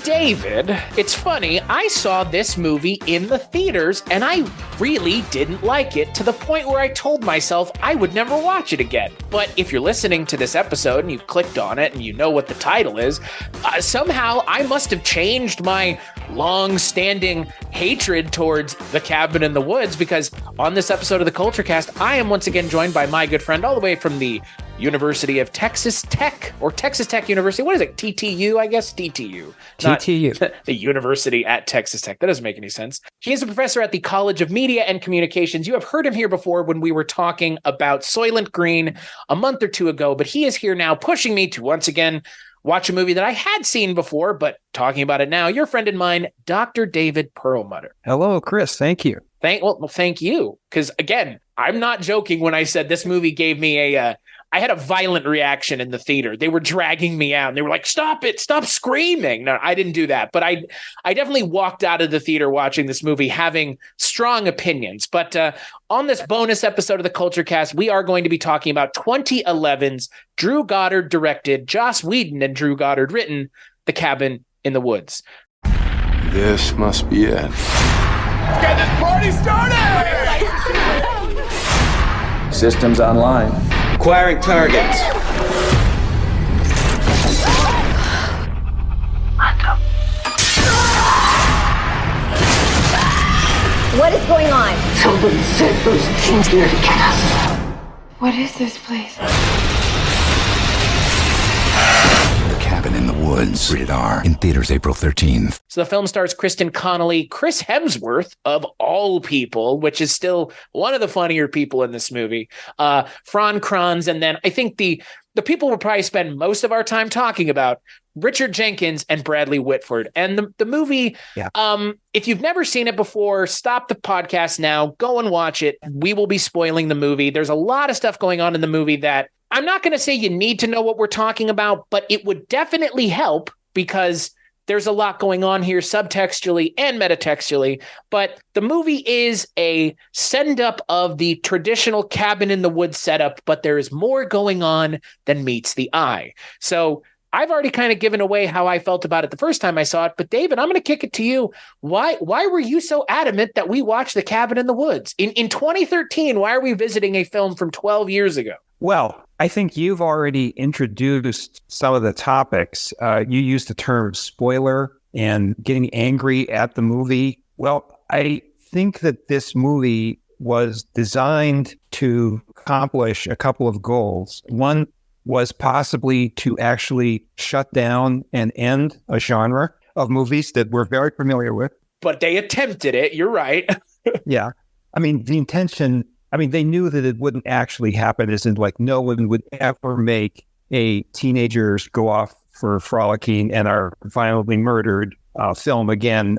David, it's funny, I saw this movie in the theaters and I really didn't like it to the point where I told myself I would never watch it again. But if you're listening to this episode and you clicked on it and you know what the title is, somehow I must have changed my long-standing hatred towards The Cabin in the Woods, because on this episode of the Culture Cast, I am once again joined by my good friend all the way from the University of Texas Tech, or Texas Tech University. What is it? TTU, I guess? TTU. TTU. Not the University at Texas Tech. That doesn't make any sense. He is a professor at the College of Media and Communications. You have heard him here before when we were talking about Soylent Green a month or two ago, but he is here now pushing me to once again watch a movie that I had seen before, but talking about it now. Your friend and mine, Dr. David Perlmutter. Hello, Chris. Thank you. Thank you. Because again, I'm not joking when I said this movie gave me I had a violent reaction in the theater. They were dragging me out and they were like, stop it, stop screaming. No, I didn't do that. But I definitely walked out of the theater watching this movie having strong opinions. But on this bonus episode of the Culture Cast, we are going to be talking about 2011's Drew Goddard directed, Joss Whedon and Drew Goddard written, The Cabin in the Woods. This must be it. Let's get this party started! Systems online. Acquiring targets. What is going on? Somebody said there's things here to get us. What is this place? The Cabin in the Woods. Rated R. In theaters April 13th. So the film stars Kristen Connolly, Chris Hemsworth, of all people, which is still one of the funnier people in this movie, Fran Kranz, and then I think the people we'll probably spend most of our time talking about, Richard Jenkins and Bradley Whitford. And the movie, if you've never seen it before, stop the podcast now, go and watch it. We will be spoiling the movie. There's a lot of stuff going on in the movie that I'm not going to say you need to know what we're talking about, but it would definitely help because there's a lot going on here subtextually and metatextually. But the movie is a send-up of the traditional cabin in the woods setup, but there is more going on than meets the eye. So I've already kind of given away how I felt about it the first time I saw it. But David, I'm going to kick it to you. Why were you so adamant that we watch The Cabin in the Woods? In 2013, why are we visiting a film from 12 years ago? Well, I think you've already introduced some of the topics. You used the term spoiler and getting angry at the movie. Well, I think that this movie was designed to accomplish a couple of goals. One was possibly to actually shut down and end a genre of movies that we're very familiar with. But they attempted it. You're right. Yeah. I mean, the intention... they knew that it wouldn't actually happen, as in like no one would ever make a teenagers go off for frolicking and are violently murdered film again.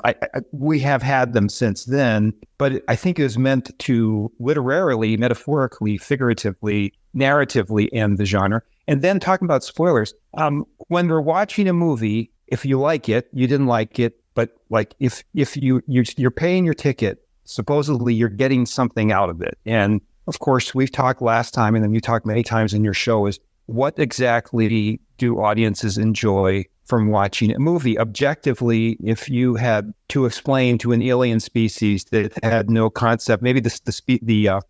We have had them since then, but I think it was meant to literarily, metaphorically, figuratively, narratively end the genre. And then talking about spoilers, when we're watching a movie, if you like it, you didn't like it, but like if you're paying your ticket, supposedly you're getting something out of it. And of course, we've talked last time, and then you talked many times in your show, is what exactly do audiences enjoy from watching a movie? Objectively, if you had to explain to an alien species that had no concept, maybe the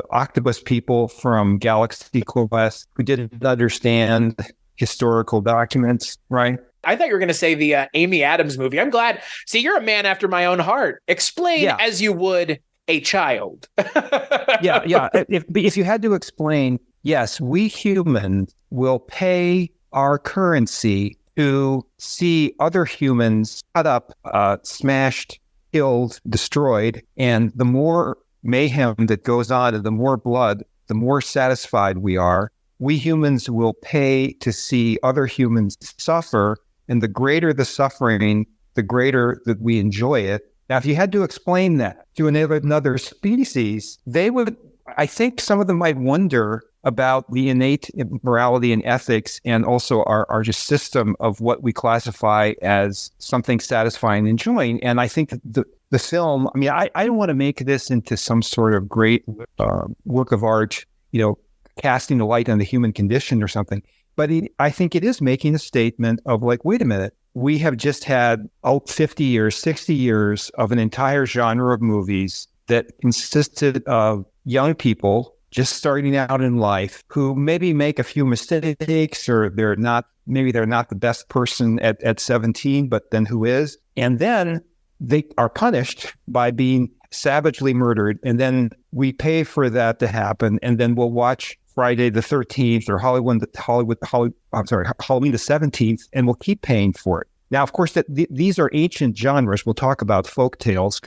octopus people from Galaxy Quest who didn't understand historical documents, right? I thought you were going to say the Amy Adams movie. I'm glad. See, you're a man after my own heart. Explain as you would a child. Yeah. If you had to explain, yes, we humans will pay our currency to see other humans cut up, smashed, killed, destroyed. And the more mayhem that goes on and the more blood, the more satisfied we are. We humans will pay to see other humans suffer. And the greater the suffering, the greater that we enjoy it. Now, if you had to explain that to another species, they would, I think some of them might wonder about the innate morality and ethics and also our just system of what we classify as something satisfying and enjoying. And I think that the film, I don't want to make this into some sort of great work of art, casting a light on the human condition or something. But I think it is making a statement of like, wait a minute, we have just had 50 years, 60 years of an entire genre of movies that consisted of young people just starting out in life who maybe make a few mistakes, or they're not the best person at 17, but then who is? And then they are punished by being savagely murdered. And then we pay for that to happen. And then we'll watch Friday the 13th or Halloween the 17th, and we'll keep paying for it. Now, of course, these are ancient genres. We'll talk about folk tales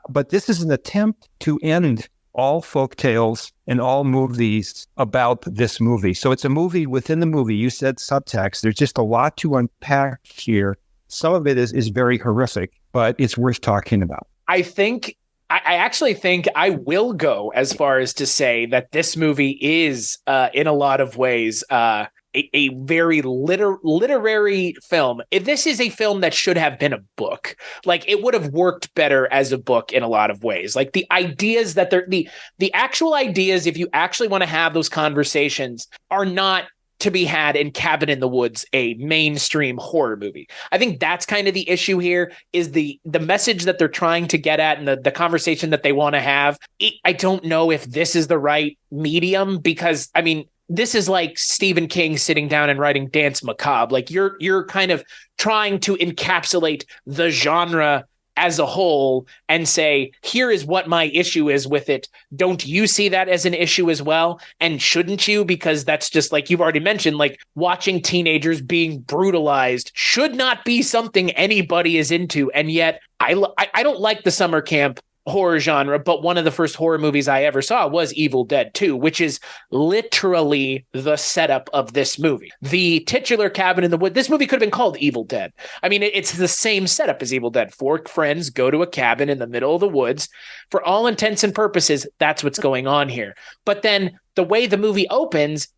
but this is an attempt to end all folk tales and all movies about this movie. So it's a movie within the movie. You said subtext. There's just a lot to unpack here. Some of it is very horrific, but it's worth talking about. I actually think I will go as far as to say that this movie is, in a lot of ways, a very literary film. This is a film that should have been a book. Like, it would have worked better as a book in a lot of ways. Like, the ideas that the actual ideas, if you actually want to have those conversations, are not to be had in Cabin in the Woods, a mainstream horror movie. I think that's kind of the issue here, is the message that they're trying to get at and the conversation that they want to have. I don't know if this is the right medium, because, I mean, this is like Stephen King sitting down and writing Dance Macabre. Like, you're kind of trying to encapsulate the genre as a whole and say, here is what my issue is with it. Don't you see that as an issue as well? And shouldn't you? Because that's just, like you've already mentioned, like, watching teenagers being brutalized should not be something anybody is into. And yet I don't like the summer camp horror genre, but one of the first horror movies I ever saw was Evil Dead 2, which is literally the setup of this movie. The titular Cabin in the Woods, this movie could have been called Evil Dead. I mean, it's the same setup as Evil Dead. 4 friends go to a cabin in the middle of the woods. For all intents and purposes, that's what's going on here. But then the way the movie opens,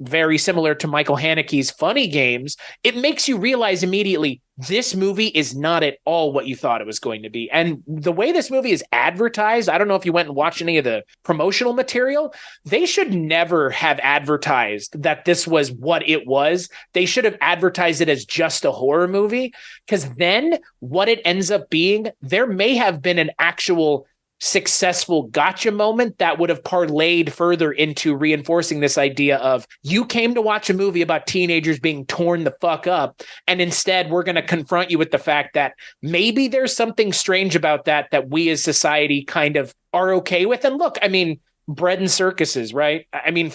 very similar to Michael Haneke's Funny Games, it makes you realize immediately this movie is not at all what you thought it was going to be. And the way this movie is advertised, I don't know if you went and watched any of the promotional material. They should never have advertised that this was what it was. They should have advertised it as just a horror movie, because then what it ends up being, there may have been an actual successful gotcha moment that would have parlayed further into reinforcing this idea of, you came to watch a movie about teenagers being torn the fuck up, and instead we're going to confront you with the fact that maybe there's something strange about that we as society kind of are okay with. And look, I mean, bread and circuses, right? I mean,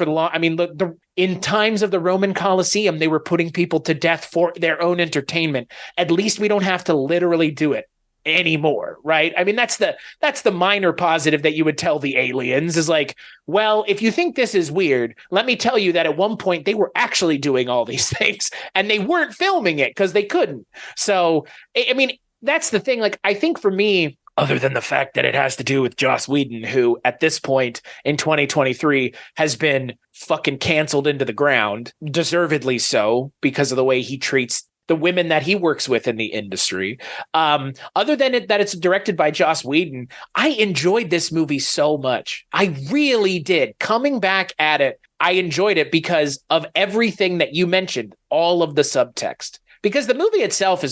in times of the Roman Colosseum, they were putting people to death for their own entertainment. At least we don't have to literally do it anymore, right? I mean, that's the minor positive that you would tell the aliens, is like, well, if you think this is weird, let me tell you that at one point they were actually doing all these things and they weren't filming it because they couldn't. So, I mean, that's the thing. Like, I think for me, other than the fact that it has to do with Joss Whedon, who at this point in 2023 has been fucking canceled into the ground, deservedly so, because of the way he treats the women that he works with in the industry. Other than that it's directed by Joss Whedon, I enjoyed this movie so much. I really did. Coming back at it, I enjoyed it because of everything that you mentioned, all of the subtext. Because the movie itself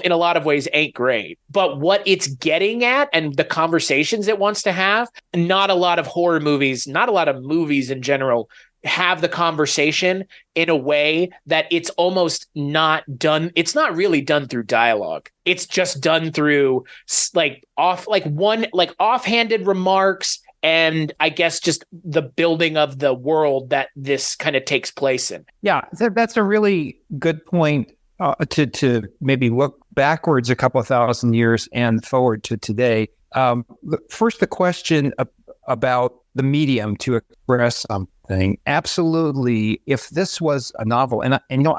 in a lot of ways ain't great, but what it's getting at and the conversations it wants to have, not a lot of horror movies, not a lot of movies in general have the conversation in a way that it's almost not done. It's not really done through dialogue. It's just done through offhanded remarks, and I guess just the building of the world that this kind of takes place in. Yeah, that's a really good point to maybe look backwards a couple of thousand years and forward to today. First, the question about the medium to express something. Absolutely, if this was a novel, and you know,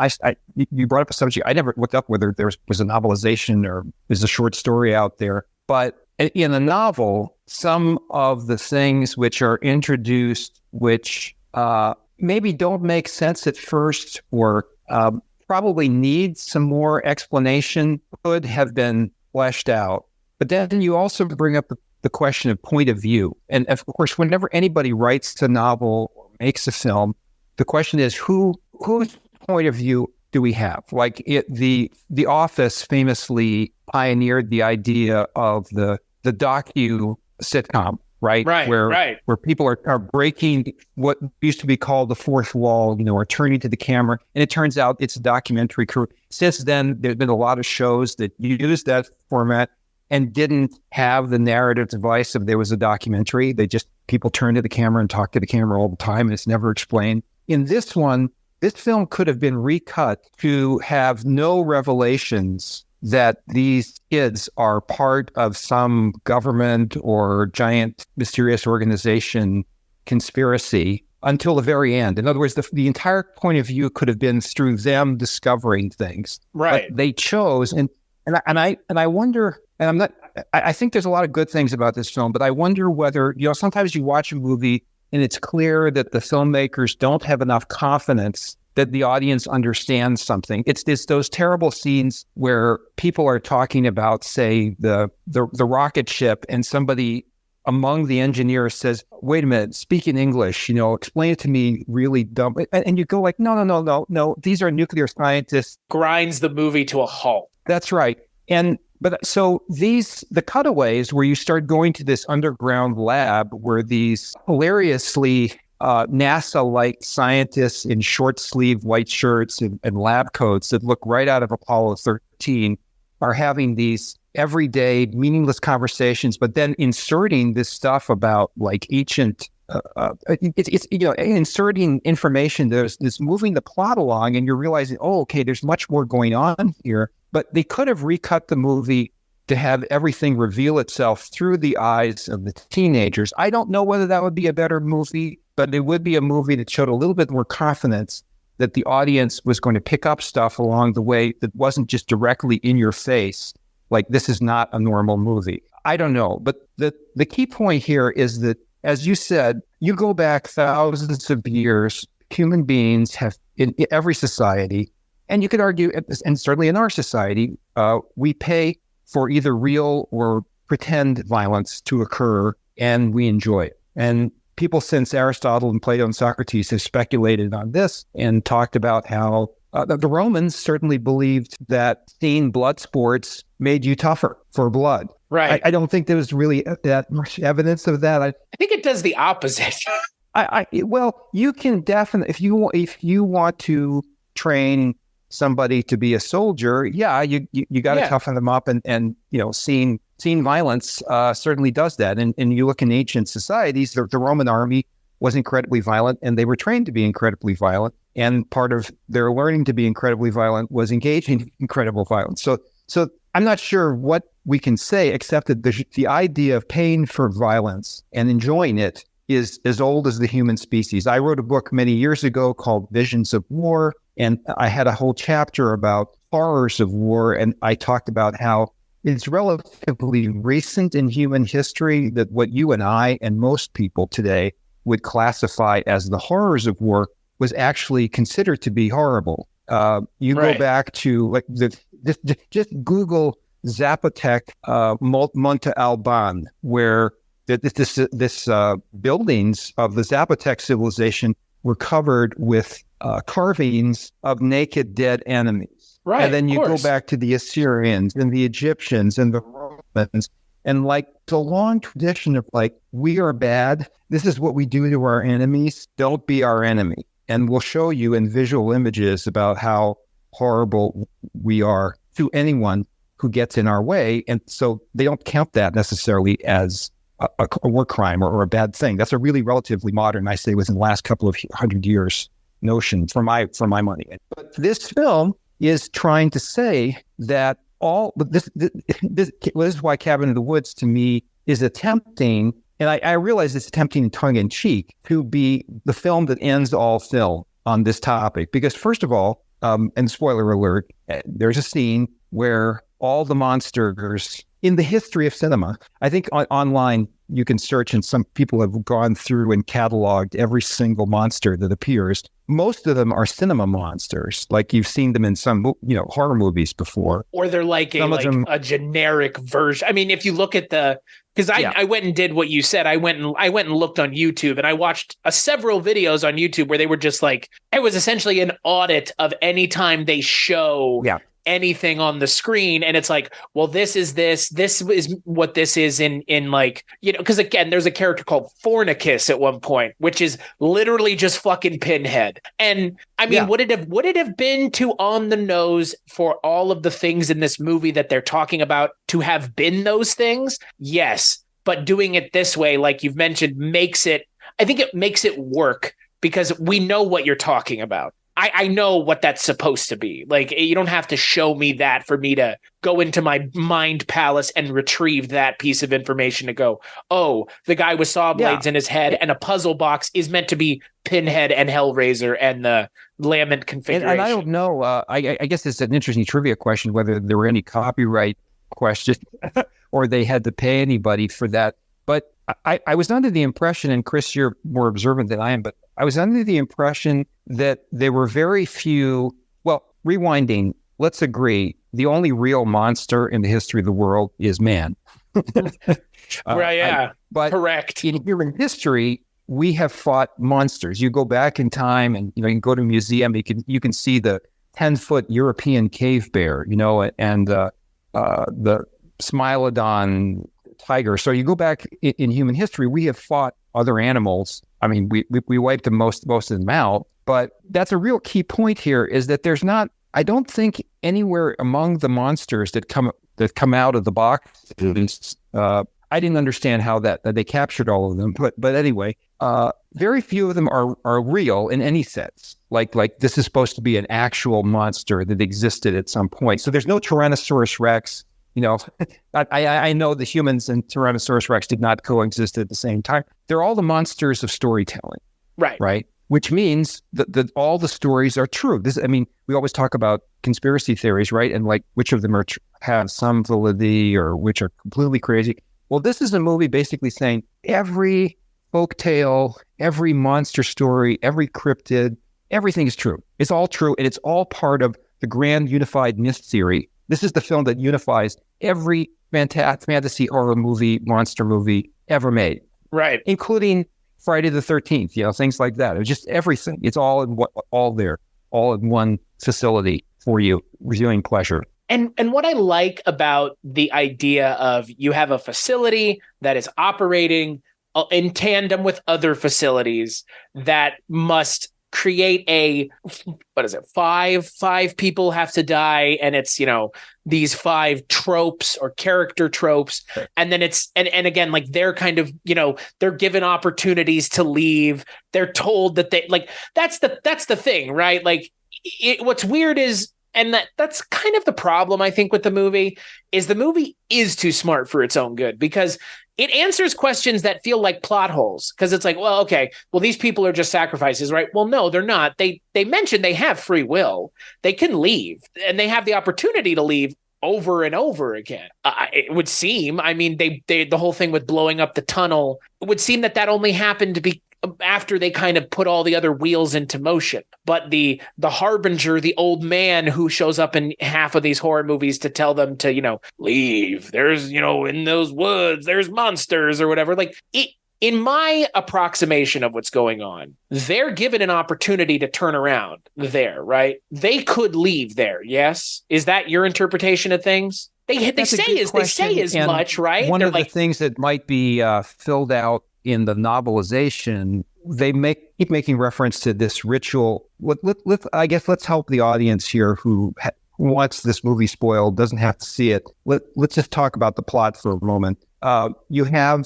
you brought up a subject. I never looked up whether there was a novelization or there's a short story out there. But in a novel, some of the things which are introduced, which maybe don't make sense at first, or probably need some more explanation, could have been fleshed out. But then you also bring up the question of point of view. And of course, whenever anybody writes a novel or makes a film, the question is whose point of view do we have? Like the Office famously pioneered the idea of the docu sitcom, right? Where people are breaking what used to be called the fourth wall, or turning to the camera. And it turns out it's a documentary crew. Since then, there's been a lot of shows that used that format and didn't have the narrative device of there was a documentary. People turn to the camera and talk to the camera all the time, and it's never explained. In this one, this film could have been recut to have no revelations that these kids are part of some government or giant mysterious organization conspiracy until the very end. In other words, the entire point of view could have been through them discovering things. Right. But they chose, and I wonder, and I think there's a lot of good things about this film, but I wonder whether, sometimes you watch a movie and it's clear that the filmmakers don't have enough confidence that the audience understands something. It's those terrible scenes where people are talking about, say, the rocket ship, and somebody among the engineers says, "Wait a minute, speak in English, explain it to me really dumb." And you go like, no, these are nuclear scientists. Grinds the movie to a halt. That's right. But so the cutaways where you start going to this underground lab where these hilariously NASA-like scientists in short-sleeve white shirts and lab coats that look right out of Apollo 13 are having these everyday meaningless conversations, but then inserting this stuff about like ancient, inserting information that's moving the plot along, and you're realizing, oh, okay, there's much more going on here. But they could have recut the movie to have everything reveal itself through the eyes of the teenagers. I don't know whether that would be a better movie, but it would be a movie that showed a little bit more confidence that the audience was going to pick up stuff along the way that wasn't just directly in your face, like this is not a normal movie. I don't know. But the key point here is that, as you said, you go back thousands of years, human beings have, in every society, and you could argue, and certainly in our society, we pay for either real or pretend violence to occur, and we enjoy it. And people since Aristotle and Plato and Socrates have speculated on this and talked about how the Romans certainly believed that seeing blood sports made you tougher for blood. Right. I don't think there was really that much evidence of that. I think it does the opposite. Well, you can definitely, if you want to train somebody to be a soldier, you got to toughen them up, and seeing violence certainly does that. And you look in ancient societies, the Roman army was incredibly violent, and they were trained to be incredibly violent. And part of their learning to be incredibly violent was engaging in incredible violence. So I'm not sure what we can say, except that the idea of paying for violence and enjoying it is as old as the human species. I wrote a book many years ago called Visions of War, and I had a whole chapter about horrors of war, and I talked about how it's relatively recent in human history that what you and I and most people today would classify as the horrors of war was actually considered to be horrible. You go back to like just Google Zapotec, Monte Alban, where this buildings of the Zapotec civilization were covered with carvings of naked dead enemies. Right. And then you go back to the Assyrians and the Egyptians and the Romans, and like the long tradition of like, we are bad. This is what we do to our enemies. Don't be our enemy. And we'll show you in visual images about how horrible we are to anyone who gets in our way. And so they don't count that necessarily as a war crime or a bad thing. That's a really relatively modern, I say, within the last couple of 100 years notion for my money. But this film is trying to say that this is why Cabin in the Woods to me is attempting, and I realize it's attempting tongue in cheek to be the film that ends all film on this topic. Because first of all, and spoiler alert, there's a scene where all the monsters in the history of cinema, I think online you can search, and some people have gone through and cataloged every single monster that appears. most of them are cinema monsters. Like you've seen them in some, horror movies before. Or they're like a generic version. I mean, if you look at because I went and did what you said. I went and looked on YouTube, and I watched several videos on YouTube where they were just like, it was essentially an audit of any time they show anything on the screen, and it's like, well, this is what this is in like, because again, there's a character called Fornicus at one point, which is literally just fucking Pinhead. And I mean, would it have been too on the nose for all of the things in this movie that they're talking about to have been those things? Yes, but doing it this way, like you've mentioned, I think it makes it work because we know what you're talking about. I know what that's supposed to be. Like, you don't have to show me that for me to go into my mind palace and retrieve that piece of information to go, oh, the guy with saw blades in his head and a puzzle box is meant to be Pinhead and Hellraiser and the Lament configuration. And I don't know. I guess it's an interesting trivia question whether there were any copyright questions or they had to pay anybody for that. But I was under the impression, and Chris, you're more observant than I am, but I was under the impression that there were very few, rewinding, let's agree, the only real monster in the history of the world is man. Right, yeah, but correct. In human history, we have fought monsters. You go back in time and, you can go to a museum, you can see the 10-foot European cave bear, and the Smilodon tiger. So you go back in human history, we have fought other animals. I mean, we wiped them most of them out. But that's a real key point here is that there's not, I don't think anywhere among the monsters that come out of the box, I didn't understand how that they captured all of them. But anyway, very few of them are real in any sense. Like this is supposed to be an actual monster that existed at some point. So there's no Tyrannosaurus Rex. I know the humans and Tyrannosaurus Rex did not coexist at the same time. They're all the monsters of storytelling. Right. Which means that all the stories are true. We always talk about conspiracy theories, right? And like which of them have some validity or which are completely crazy. Well, this is a movie basically saying every folktale, every monster story, every cryptid, everything is true. It's all true, and it's all part of the grand unified myth theory. This is the film that unifies every fantasy horror movie, monster movie ever made. Right. Including Friday the 13th, things like that. It's just everything. It's all there, all in one facility for you, viewing pleasure. And what I like about the idea of you have a facility that is operating in tandem with other facilities that must create five people have to die, and it's these 5 tropes or character tropes, and then it's and again, like they're kind of they're given opportunities to leave, they're told that they that's the thing, right? Like what's weird is, and that's kind of the problem I think with the movie is too smart for its own good, because it answers questions that feel like plot holes, because it's like, well, okay, well, these people are just sacrifices, right? Well, no, they're not. They mentioned they have free will. They can leave, and they have the opportunity to leave over and over again. It would seem, the whole thing with blowing up the tunnel, it would seem that only happened to be after they kind of put all the other wheels into motion. But the harbinger, the old man who shows up in half of these horror movies to tell them to, leave, there's, in those woods, there's monsters or whatever. Like in my approximation of what's going on, they're given an opportunity to turn around there, right? They could leave there. Yes. Is that your interpretation of things? They say as much, right? One of the things that might be filled out in the novelization, they keep making reference to this ritual. Let's help the audience here who wants this movie spoiled, doesn't have to see it. Let's just talk about the plot for a moment. You have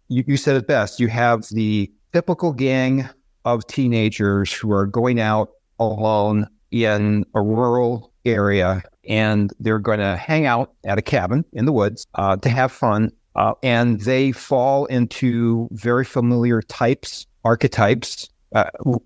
you said it best. You have the typical gang of teenagers who are going out alone in a rural area, and they're going to hang out at a cabin in the woods to have fun. And they fall into very familiar archetypes,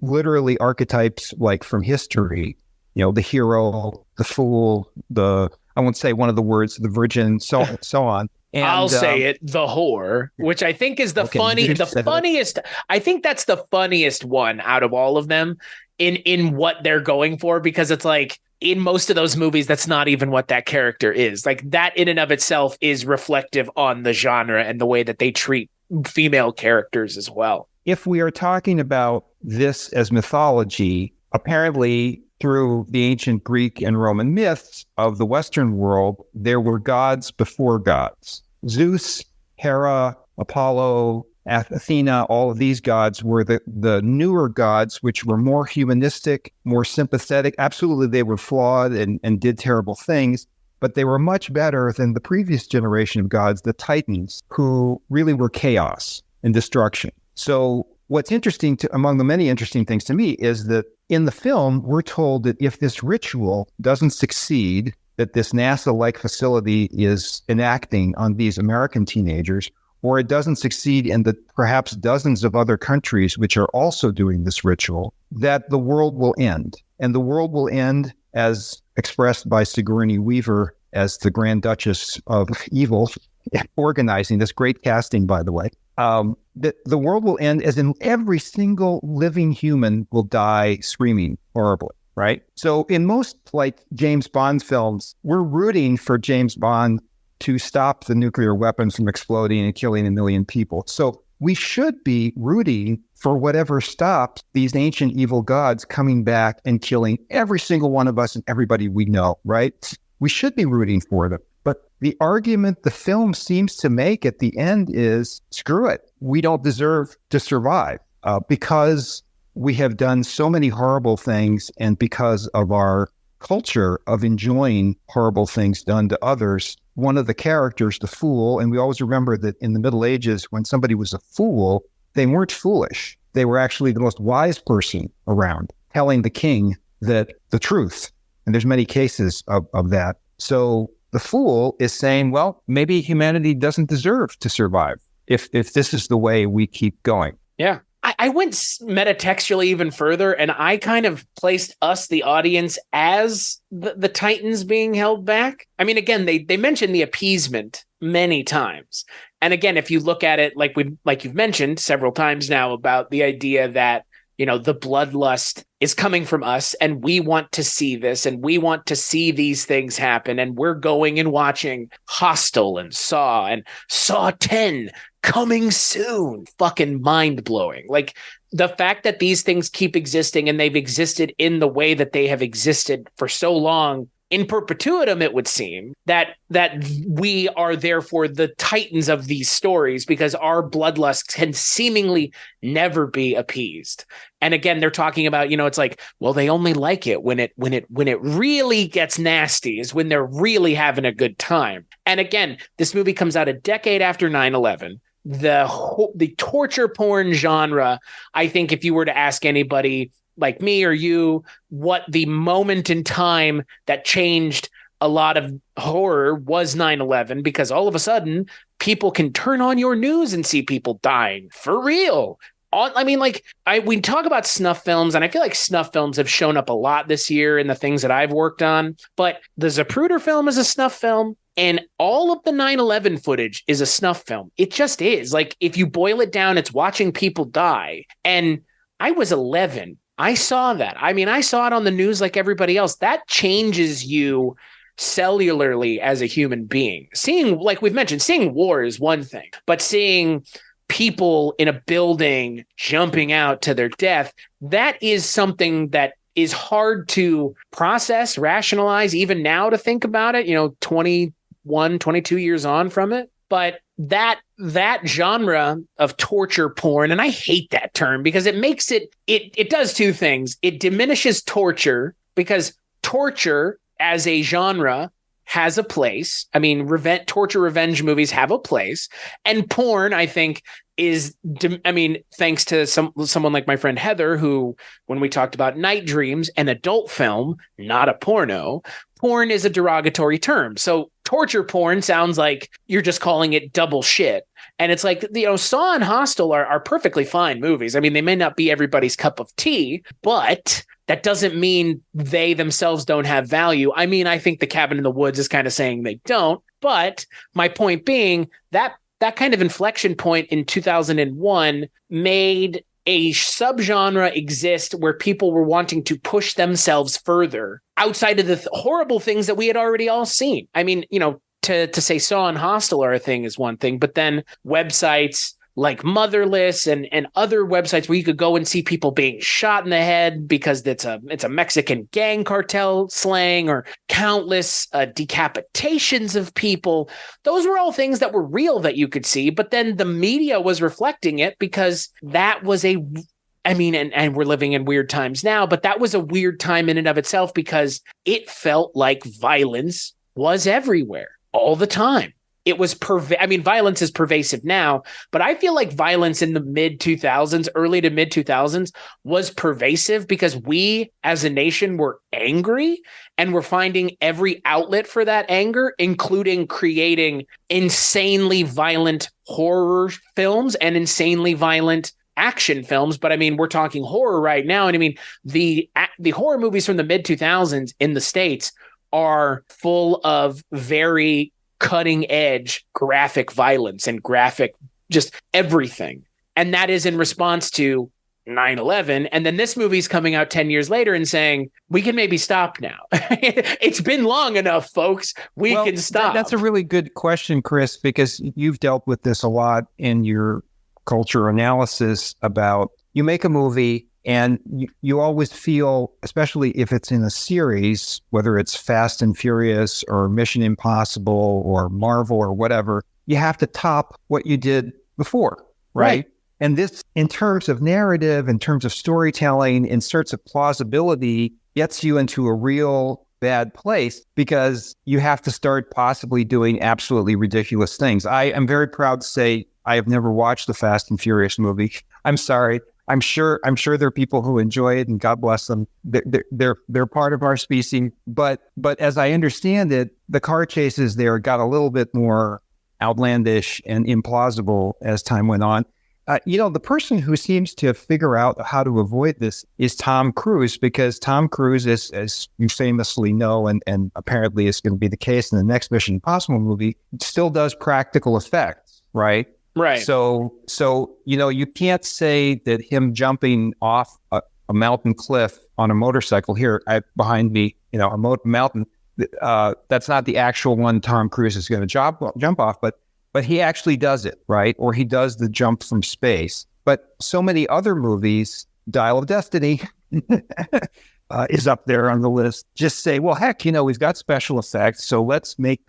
literally archetypes like from history, the hero, the fool, I won't say one of the words, the virgin, so on. And, I'll say it, the whore, which I think is the funniest. I think that's the funniest one out of all of them in what they're going for, because it's like in most of those movies, that's not even what that character is. Like that in and of itself is reflective on the genre and the way that they treat female characters as well. If we are talking about this as mythology, apparently through the ancient Greek and Roman myths of the Western world, there were gods before gods. Zeus, Hera, Apollo, Athena, all of these gods were the newer gods, which were more humanistic, more sympathetic. Absolutely, they were flawed and did terrible things, but they were much better than the previous generation of gods, the Titans, who really were chaos and destruction. So what's interesting, among the many interesting things to me, is that in the film, we're told that if this ritual doesn't succeed, that this NASA-like facility is enacting on these American teenagers, or it doesn't succeed in the perhaps dozens of other countries which are also doing this ritual, that the world will end. And the world will end, as expressed by Sigourney Weaver as the Grand Duchess of Evil, organizing this, great casting, by the way. That the world will end as in every single living human will die screaming horribly, right? So in most like James Bond films, we're rooting for James Bond to stop the nuclear weapons from exploding and killing 1 million people. So we should be rooting for whatever stops these ancient evil gods coming back and killing every single one of us and everybody we know, right? We should be rooting for them. But the argument the film seems to make at the end is, screw it. We don't deserve to survive because we have done so many horrible things, and because of our culture of enjoying horrible things done to others. One of the characters, the fool, and we always remember that in the Middle Ages, when somebody was a fool, they weren't foolish. They were actually the most wise person around, telling the king the truth. And there's many cases of that. So the fool is saying, well, maybe humanity doesn't deserve to survive if this is the way we keep going. Yeah. I went metatextually even further, and I kind of placed us, the audience, as the Titans being held back. I mean, again, they mentioned the appeasement many times. And again, if you look at it, like you've mentioned several times now, about the idea that, you know, the bloodlust is coming from us, and we want to see this, and we want to see these things happen. And we're going and watching Hostel and Saw 10 coming soon. Fucking mind blowing. Like the fact that these things keep existing, and they've existed in the way that they have existed for so long, in perpetuitum, it would seem that we are therefore the titans of these stories, because our bloodlust can seemingly never be appeased. And again, they're talking about, you know, it's like, well, they only like it when it really gets nasty, is when they're really having a good time. And again, this movie comes out a decade after 9/11. The torture porn genre, I think if you were to ask anybody like me or you what the moment in time that changed a lot of horror was, 9/11, because all of a sudden people can turn on your news and see people dying for real. I mean, like, we talk about snuff films, and I feel like snuff films have shown up a lot this year in the things that I've worked on, but the Zapruder film is a snuff film. And all of the 9/11 footage is a snuff film. It just is. Like, if you boil it down, it's watching people die. And I was 11. I saw that. I mean, I saw it on the news like everybody else. That changes you cellularly as a human being. Seeing, like we've mentioned, seeing war is one thing, but seeing people in a building jumping out to their death, that is something that is hard to process, rationalize, even now to think about it, you know, 21, 22 years on from it. But that genre of torture porn, and I hate that term because it makes it does two things. It diminishes torture, because torture as a genre has a place. I mean, torture revenge movies have a place, and porn, I think, is, I mean, thanks to someone like my friend Heather, who, when we talked about Night Dreams, an adult film, not a porno, porn is a derogatory term. So torture porn sounds like you're just calling it double shit. And it's like, you know, Saw and Hostel are perfectly fine movies. I mean, they may not be everybody's cup of tea, but that doesn't mean they themselves don't have value. I mean, I think The Cabin in the Woods is kind of saying they don't, but my point being that kind of inflection point in 2001 made a subgenre exist where people were wanting to push themselves further outside of the horrible things that we had already all seen. I mean, to say Saw and Hostel are a thing is one thing, but then websites like Motherless and other websites where you could go and see people being shot in the head because it's a Mexican gang cartel slang, or countless decapitations of people. Those were all things that were real that you could see, but then the media was reflecting it because that was and we're living in weird times now, but that was a weird time in and of itself because it felt like violence was everywhere all the time. It was violence is pervasive now, but I feel like violence in the mid 2000s, early to mid 2000s was pervasive because we as a nation were angry and we're finding every outlet for that anger, including creating insanely violent horror films and insanely violent action films. But I mean, we're talking horror right now. And I mean, the horror movies from the mid 2000s in the States are full of very cutting edge graphic violence and graphic just everything. And that is in response to 9/11. And then this movie's coming out 10 years later and saying, we can maybe stop now. It's been long enough, folks. We can stop. That's a really good question, Chris, because you've dealt with this a lot in your culture analysis about you make a movie and you always feel, especially if it's in a series, whether it's Fast and Furious or Mission Impossible or Marvel or whatever, you have to top what you did before, right? And this, in terms of narrative, in terms of storytelling, in sorts of plausibility, gets you into a real bad place because you have to start possibly doing absolutely ridiculous things. I am very proud to say I have never watched the Fast and Furious movie. I'm sorry. I'm sure there are people who enjoy it, and God bless them. They're part of our species. But as I understand it, the car chases there got a little bit more outlandish and implausible as time went on. The person who seems to figure out how to avoid this is Tom Cruise, because Tom Cruise, as you famously know, and apparently is going to be the case in the next Mission Impossible movie, still does practical effects, right? Right. So you can't say that him jumping off a mountain cliff on a motorcycle here behind me, a mountain, that's not the actual one Tom Cruise is going to jump off, but he actually does it, right? Or he does the jump from space. But so many other movies, Dial of Destiny is up there on the list, just say, well, heck, we've got special effects, so let's make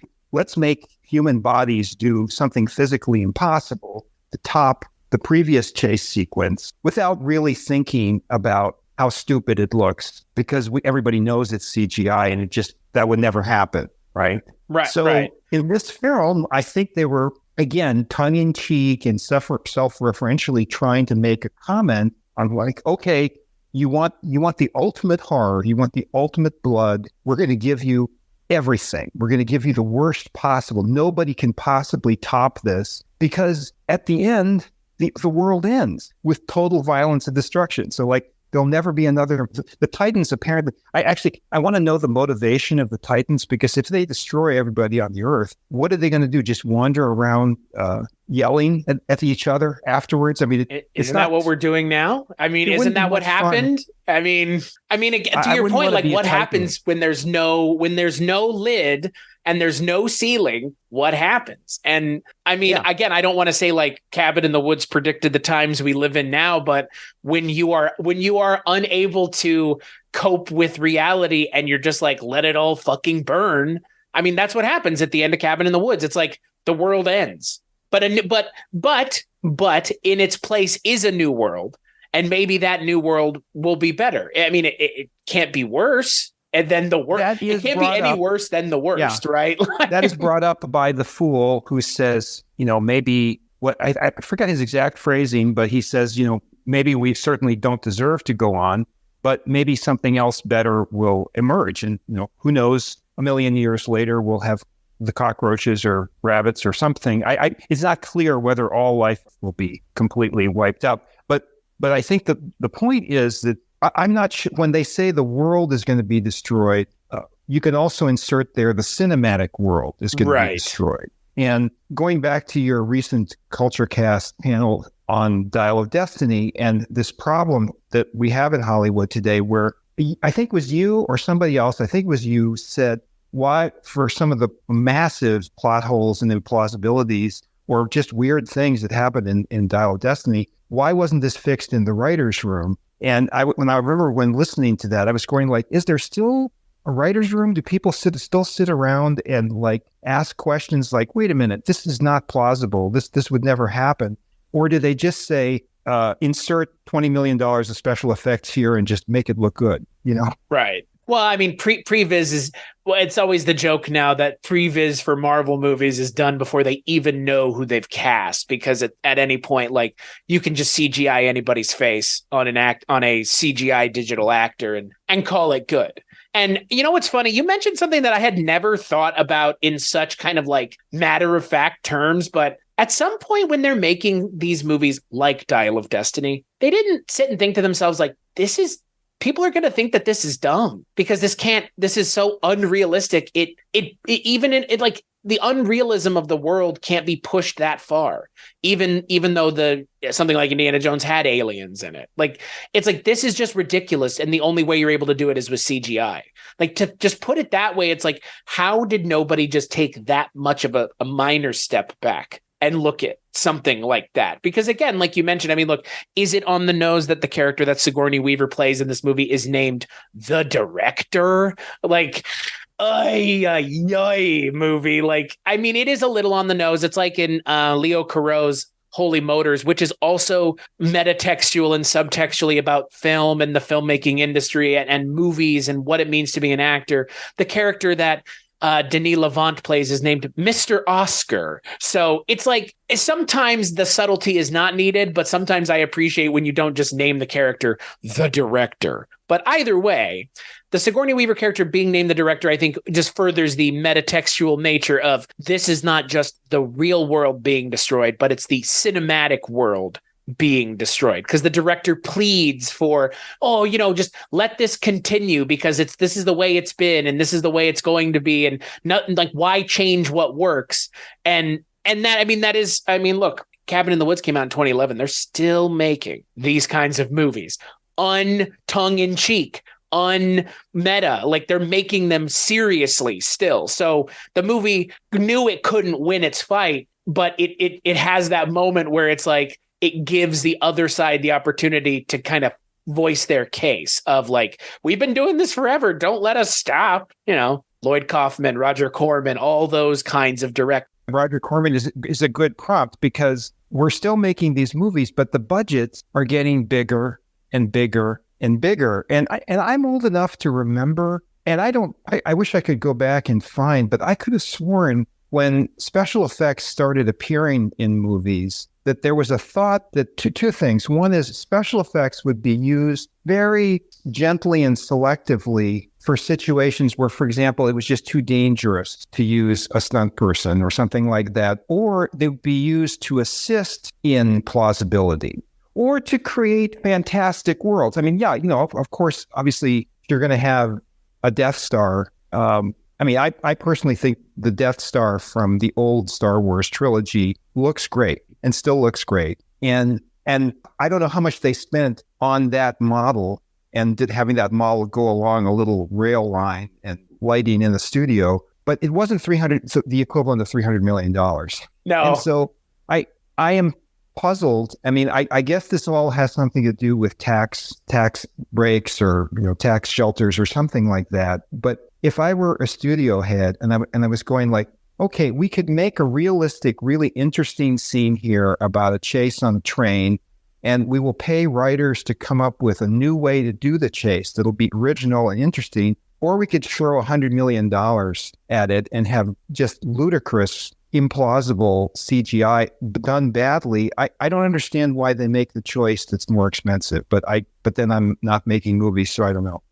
human bodies do something physically impossible to top the previous chase sequence without really thinking about how stupid it looks, because everybody knows it's CGI and that would never happen, right? Right. So in this film, I think they were, again, tongue-in-cheek and self-referentially trying to make a comment on like, okay, you want the ultimate horror, you want the ultimate blood, we're going to give you everything. We're going to give you the worst possible. Nobody can possibly top this, because at the end, the world ends with total violence and destruction. So like, there'll never be another. The Titans apparently, I want to know the motivation of the Titans, because if they destroy everybody on the Earth, what are they going to do? Just wander around yelling at each other afterwards? I mean, isn't that what we're doing now? I mean, isn't that what happened? Fun. I mean, to your point, like what happens when there's no lid and there's no ceiling? What happens? And I mean, again, I don't want to say like Cabin in the Woods predicted the times we live in now, but when you are unable to cope with reality and you're just like, let it all fucking burn. I mean, that's what happens at the end of Cabin in the Woods. It's like the world ends, but in its place is a new world. And maybe that new world will be better. I mean, it can't be worse. And then the worst, it can't be any worse than the worst, right? That is brought up by the fool who says, maybe what I forget his exact phrasing, but he says, maybe we certainly don't deserve to go on, but maybe something else better will emerge. And, who knows, a million years later, we'll have the cockroaches or rabbits or something. It's not clear whether all life will be completely wiped out. But I think the point is that I'm not sure when they say the world is going to be destroyed. You can also insert there the cinematic world is going to be destroyed. And going back to your recent Culture Cast panel on Dial of Destiny and this problem that we have in Hollywood today, where I think it was you or somebody else, I think it was you, said why for some of the massive plot holes and implausibilities or just weird things that happened in Dial of Destiny, why wasn't this fixed in the writer's room? And I remember when listening to that, I was going like, is there still a writer's room? Do people still sit around and like ask questions like, wait a minute, this is not plausible. This would never happen. Or do they just say, insert $20 million of special effects here and just make it look good, you know? Right. Well, I mean, previs is, well, it's always the joke now that previs for Marvel movies is done before they even know who they've cast, because at any point, like, you can just CGI anybody's face on a CGI digital actor and call it good. And you know what's funny? You mentioned something that I had never thought about in such kind of like matter of fact terms, but at some point when they're making these movies like Dial of Destiny, they didn't sit and think to themselves like, people are going to think that this is dumb because this is so unrealistic. It like the unrealism of the world can't be pushed that far. Even though something like Indiana Jones had aliens in it. Like, it's like, this is just ridiculous. And the only way you're able to do it is with CGI. Like, to just put it that way, it's like, how did nobody just take that much of a minor step back and look at something like that? Because again, like you mentioned, I mean, look, is it on the nose that the character that Sigourney Weaver plays in this movie is named the director? Like, movie. Like, I mean, it is a little on the nose. It's like in Leo Carroll's Holy Motors, which is also metatextual and subtextually about film and the filmmaking industry and movies and what it means to be an actor. The character that Denis Lavant plays is named Mr. Oscar. So it's like, sometimes the subtlety is not needed, but sometimes I appreciate when you don't just name the character the director. But either way, the Sigourney Weaver character being named the director, I think, just furthers the metatextual nature of this is not just the real world being destroyed, but it's the cinematic world being destroyed, because the director pleads for, just let this continue because this is the way it's been and this is the way it's going to be, and nothing like, why change what works? And look, Cabin in the Woods came out in 2011. They're still making these kinds of movies, tongue-in-cheek, unmeta, like they're making them seriously still. So the movie knew it couldn't win its fight, but it has that moment where it's like, it gives the other side the opportunity to kind of voice their case of like, we've been doing this forever. Don't let us stop. Lloyd Kaufman, Roger Corman, all those kinds of direct. Roger Corman is a good prompt because we're still making these movies, but the budgets are getting bigger and bigger and bigger. And I'm old enough to remember, and I wish I could go back and find, but I could have sworn when special effects started appearing in movies that there was a thought that two things. One is special effects would be used very gently and selectively for situations where, for example, it was just too dangerous to use a stunt person or something like that, or they would be used to assist in plausibility or to create fantastic worlds. I mean, of course, obviously, you're going to have a Death Star. I personally think the Death Star from the old Star Wars trilogy looks great and still looks great. And I don't know how much they spent on that model and having that model go along a little rail line and lighting in the studio, but it wasn't the equivalent of $300 million. No. And so I am puzzled. I mean, I guess this all has something to do with tax breaks or, tax shelters or something like that. But if I were a studio head and I was going like, okay, we could make a realistic, really interesting scene here about a chase on a train, and we will pay writers to come up with a new way to do the chase that'll be original and interesting, or we could throw $100 million at it and have just ludicrous, implausible CGI done badly. I don't understand why they make the choice that's more expensive, but then I'm not making movies, so I don't know.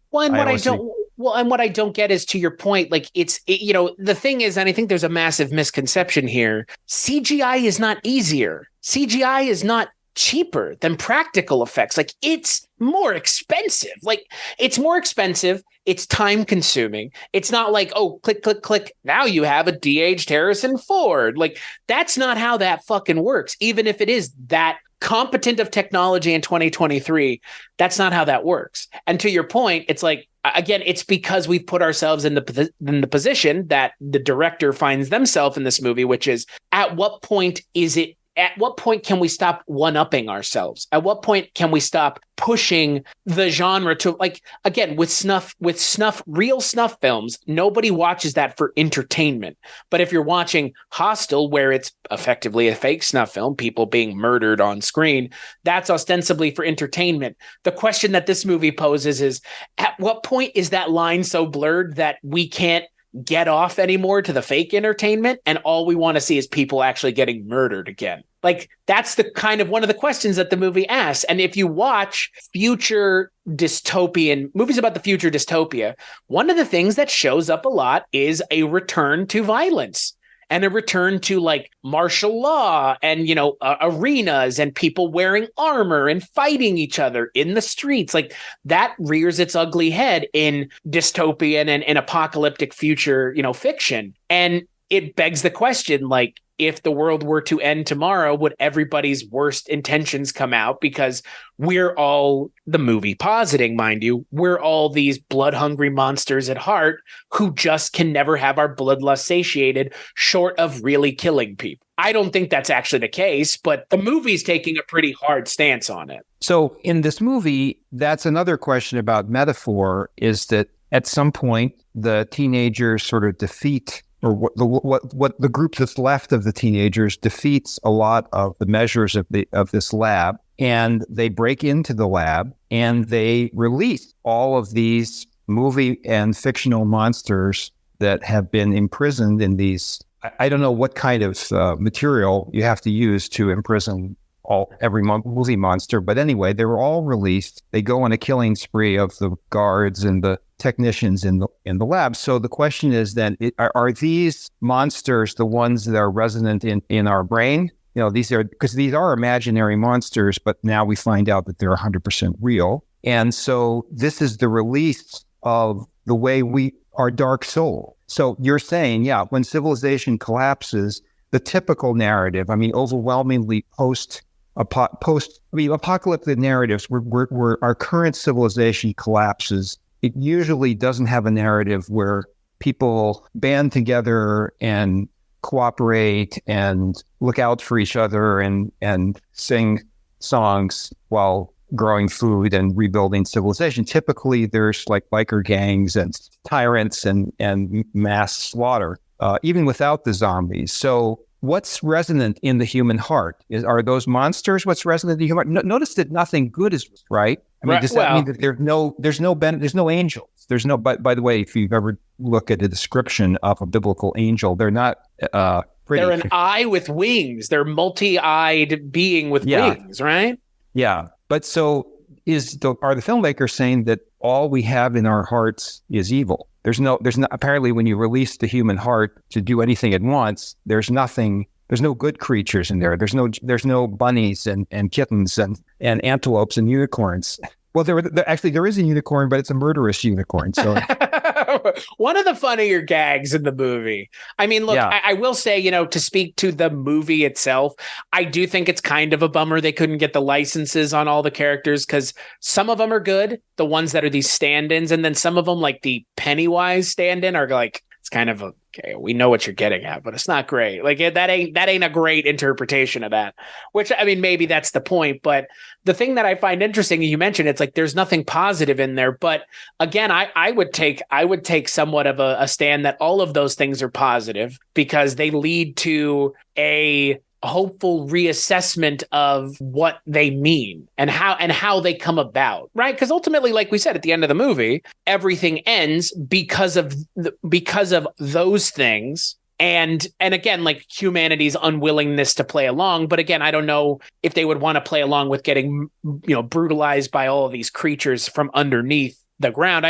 Well, and what I don't get is, to your point, like the thing is, and I think there's a massive misconception here, CGI is not easier. CGI is not cheaper than practical effects. Like, it's more expensive. It's time consuming. It's not like, oh, click, click, click. Now you have a de-aged Harrison Ford. Like, that's not how that fucking works. Even if it is that competent of technology in 2023, that's not how that works. And to your point, it's like, again, it's because we've put ourselves in the position that the director finds themselves in this movie, which is, at what point can we stop one-upping ourselves? At what point can we stop pushing the genre to, like, again, with real snuff films, nobody watches that for entertainment. But if you're watching Hostel, where it's effectively a fake snuff film, people being murdered on screen, that's ostensibly for entertainment. The question that this movie poses is, at what point is that line so blurred that we can't get off anymore to the fake entertainment, and all we want to see is people actually getting murdered again? Like, that's the kind of one of the questions that the movie asks. And if you watch future dystopian movies about the future dystopia, one of the things that shows up a lot is a return to violence and a return to, like, martial law and, arenas and people wearing armor and fighting each other in the streets. Like, that rears its ugly head in dystopian and apocalyptic future, fiction. And it begs the question, like, if the world were to end tomorrow, would everybody's worst intentions come out? Because we're all, the movie positing, mind you, we're all these blood-hungry monsters at heart who just can never have our bloodlust satiated, short of really killing people. I don't think that's actually the case, but the movie's taking a pretty hard stance on it. So in this movie, that's another question about metaphor, is that at some point, the teenagers sort of defeat, or what the group that's left of the teenagers defeats a lot of the measures of this lab, and they break into the lab and they release all of these movie and fictional monsters that have been imprisoned in these. I don't know what kind of material you have to use to imprison every movie monster, but anyway, they were all released. They go on a killing spree of the guards and the technicians in the lab. So the question is then, are these monsters the ones that are resonant in our brain? These are imaginary monsters, but now we find out that they're 100% real. And so this is the release of the way our dark soul. So you're saying, yeah, when civilization collapses, the typical narrative, overwhelmingly apocalyptic narratives where our current civilization collapses, it usually doesn't have a narrative where people band together and cooperate and look out for each other and sing songs while growing food and rebuilding civilization. Typically, there's like biker gangs and tyrants and mass slaughter, even without the zombies. So what's resonant in the human heart? Are those monsters what's resonant in the human heart? Notice that nothing good is right. Does that mean that there's no angels? There's no. By the way, if you've ever looked at a description of a biblical angel, they're not pretty. They're an eye with wings. They're multi-eyed being with wings, right? Yeah. But so are the filmmakers saying that all we have in our hearts is evil? There's no apparently when you release the human heart to do anything it wants, there's no good creatures in there. There's no bunnies and kittens and antelopes and unicorns. Well, there is a unicorn, but it's a murderous unicorn. So one of the funnier gags in the movie. Look, yeah. I will say, to speak to the movie itself, I do think it's kind of a bummer they couldn't get the licenses on all the characters, because some of them are good, the ones that are these stand-ins, and then some of them, like the Pennywise stand-in, are like, it's kind of okay, we know what you're getting at, but it's not great. Like, that ain't a great interpretation of that, which, maybe that's the point. But the thing that I find interesting, you mentioned, it's like there's nothing positive in there. But again, I would take somewhat of a stand that all of those things are positive, because they lead to a hopeful reassessment of what they mean and how they come about, right? Because ultimately, like we said at the end of the movie, everything ends because of those things. And again, like humanity's unwillingness to play along. But again, I don't know if they would want to play along with getting, brutalized by all of these creatures from underneath the ground.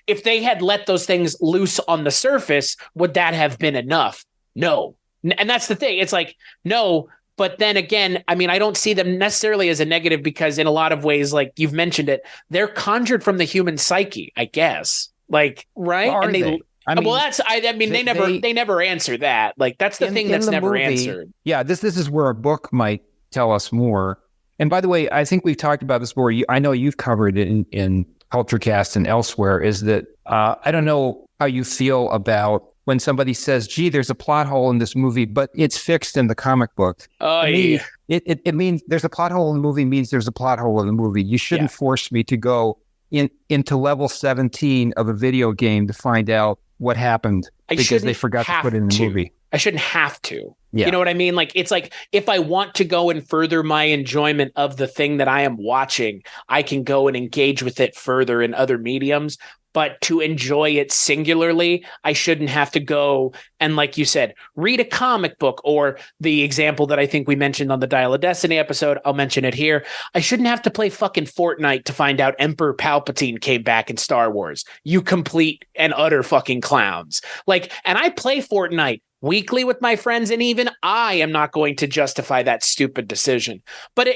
If they had let those things loose on the surface, would that have been enough? No. And that's the thing. It's like, no, But then again, I mean, I don't see them necessarily as a negative because in a lot of ways, like you've mentioned it, they're conjured from the human psyche, I guess. Like, right? Are and they? I mean, well, they never answer that. Like, that's the thing that's never answered. Yeah, this is where a book might tell us more. And by the way, I think we've talked about this before. I know you've covered it in Culturecast and elsewhere, is that I don't know how you feel about when somebody says, gee, there's a plot hole in this movie, but it's fixed in the comic book. Oh, yeah. It means there's a plot hole in the movie means there's a plot hole in the movie. You shouldn't force me to go into level 17 of a video game to find out what happened because they forgot to put it in the movie. I shouldn't have to. Yeah. You know what I mean? Like, it's like if I want to go and further my enjoyment of the thing that I am watching, I can go and engage with it further in other mediums. But to enjoy it singularly, I shouldn't have to go and, like you said, read a comic book, or the example that I think we mentioned on the Dial of Destiny episode. I'll mention it here. I shouldn't have to play fucking Fortnite to find out Emperor Palpatine came back in Star Wars. You complete and utter fucking clowns. Like, and I play Fortnite weekly with my friends, and even I am not going to justify that stupid decision. But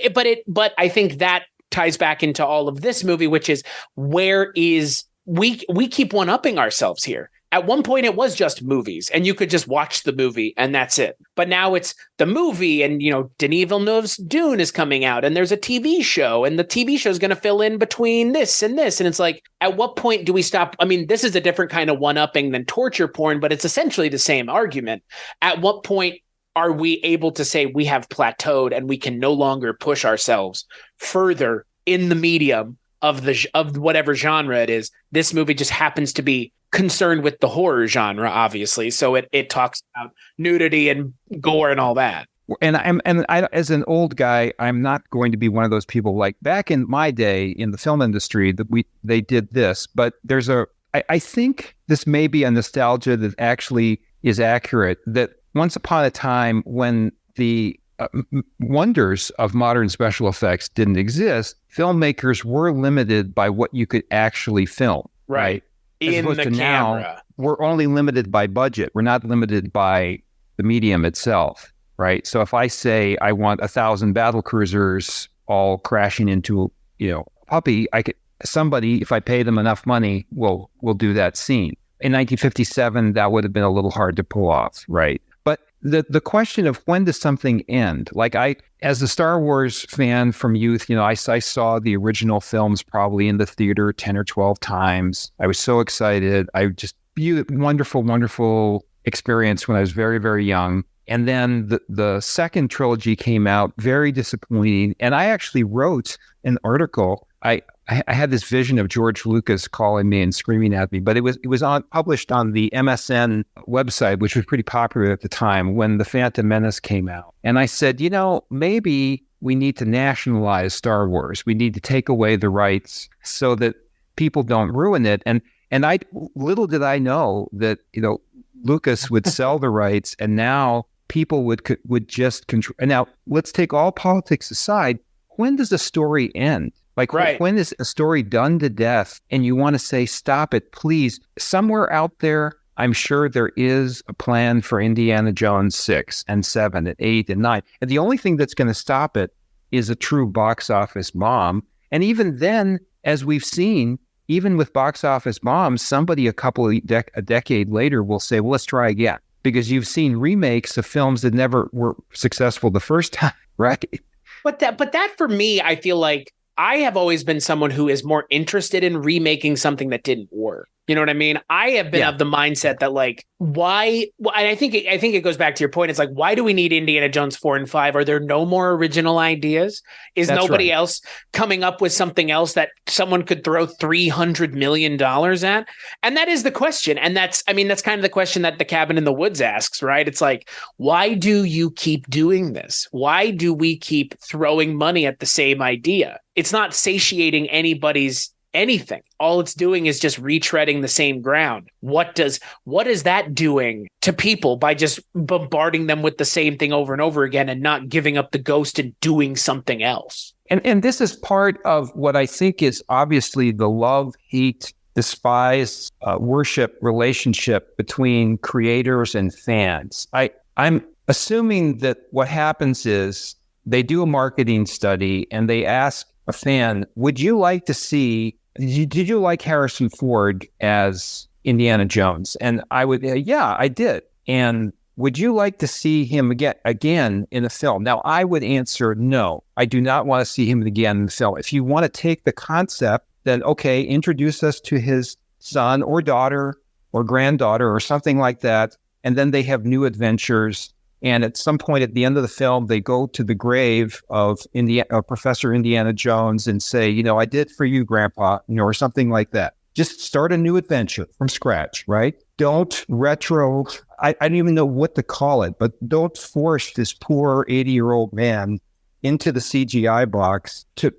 I think that ties back into all of this movie, which is we keep one-upping ourselves here. At one point, it was just movies, and you could just watch the movie, and that's it. But now it's the movie, and, you know, Denis Villeneuve's Dune is coming out, and there's a TV show, and the TV show is going to fill in between this and this. And it's like, at what point do we stop? I mean, this is a different kind of one-upping than torture porn, but it's essentially the same argument. At what point are we able to say we have plateaued and we can no longer push ourselves further in the medium of whatever genre it is? This movie just happens to be concerned with the horror genre, obviously, so it talks about nudity and gore and all that. And I, as an old guy, I'm not going to be one of those people like back in my day in the film industry that they did this. But I think this may be a nostalgia that actually is accurate. That once upon a time when the wonders of modern special effects didn't exist, filmmakers were limited by what you could actually film. Right. In the camera. Now, we're only limited by budget. We're not limited by the medium itself. Right. So if I say I want 1,000 battle cruisers all crashing into, a puppy, somebody, if I pay them enough money, will do that scene. In 1957, that would have been a little hard to pull off. Right. But the question of when does something end? Like as a Star Wars fan from youth, I saw the original films probably in the theater 10 or 12 times. I was so excited. I just wonderful, wonderful experience when I was very, very young. And then the second trilogy came out, very disappointing. And I actually wrote an article. I had this vision of George Lucas calling me and screaming at me, but it was published on the MSN website, which was pretty popular at the time when The Phantom Menace came out. And I said, maybe we need to nationalize Star Wars. We need to take away the rights so that people don't ruin it. And little did I know that, Lucas would sell the rights, and now people would just control. And now let's take all politics aside. When does a story end? Like, right. When is a story done to death and you want to say, stop it, please? Somewhere out there, I'm sure there is a plan for Indiana Jones 6 and 7 and 8 and 9. And the only thing that's going to stop it is a true box office bomb. And even then, as we've seen, even with box office bombs, somebody a decade later will say, well, let's try again. Because you've seen remakes of films that never were successful the first time, right? But that for me, I feel like I have always been someone who is more interested in remaking something that didn't work. You know what I mean? I have been of the mindset that, like, why? And I think it goes back to your point. It's like, why do we need Indiana Jones 4 and 5? Are there no more original ideas? Is That's nobody right. else coming up with something else that someone could throw $300 million at? And that is the question. And that's kind of the question that The Cabin in the Woods asks, right? It's like, why do you keep doing this? Why do we keep throwing money at the same idea? It's not satiating anybody's anything. All it's doing is just retreading the same ground. What is that doing to people by just bombarding them with the same thing over and over again and not giving up the ghost and doing something else? And this is part of what I think is obviously the love, hate, despise, worship relationship between creators and fans. I'm assuming that what happens is they do a marketing study and they ask a fan, would you like to see, did you like Harrison Ford as Indiana Jones? And I would, yeah, I did. And would you like to see him again in a film? Now, I would answer no. I do not want to see him again in the film. If you want to take the concept, then okay, introduce us to his son or daughter or granddaughter or something like that, and then they have new adventures. And at some point at the end of the film, they go to the grave of Professor Indiana Jones and say, you know, I did for you, Grandpa, you know, or something like that. Just start a new adventure from scratch, right? Don't retro, I don't even know what to call it, but don't force this poor 80-year-old man into the CGI box to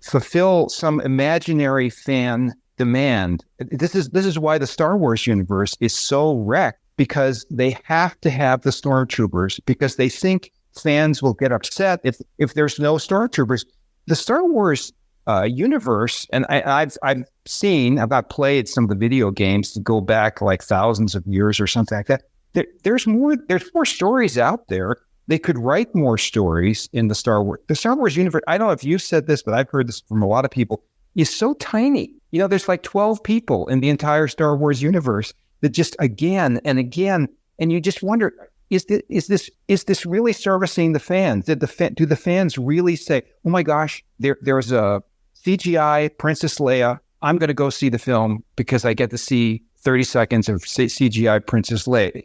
fulfill some imaginary fan demand. This is why the Star Wars universe is so wrecked, because they have to have the stormtroopers, because they think fans will get upset if there's no stormtroopers. The Star Wars universe, and I've not played some of the video games to go back like thousands of years or something like that. There's more stories out there. They could write more stories in the Star Wars universe. I don't know if you've said this, but I've heard this from a lot of people, is so tiny. You know, there's like 12 people in the entire Star Wars universe that just again and again, and you just wonder, is this really servicing the fans? Do the fans really say, oh my gosh, there's a CGI Princess Leia, I'm going to go see the film because I get to see 30 seconds of CGI Princess Leia.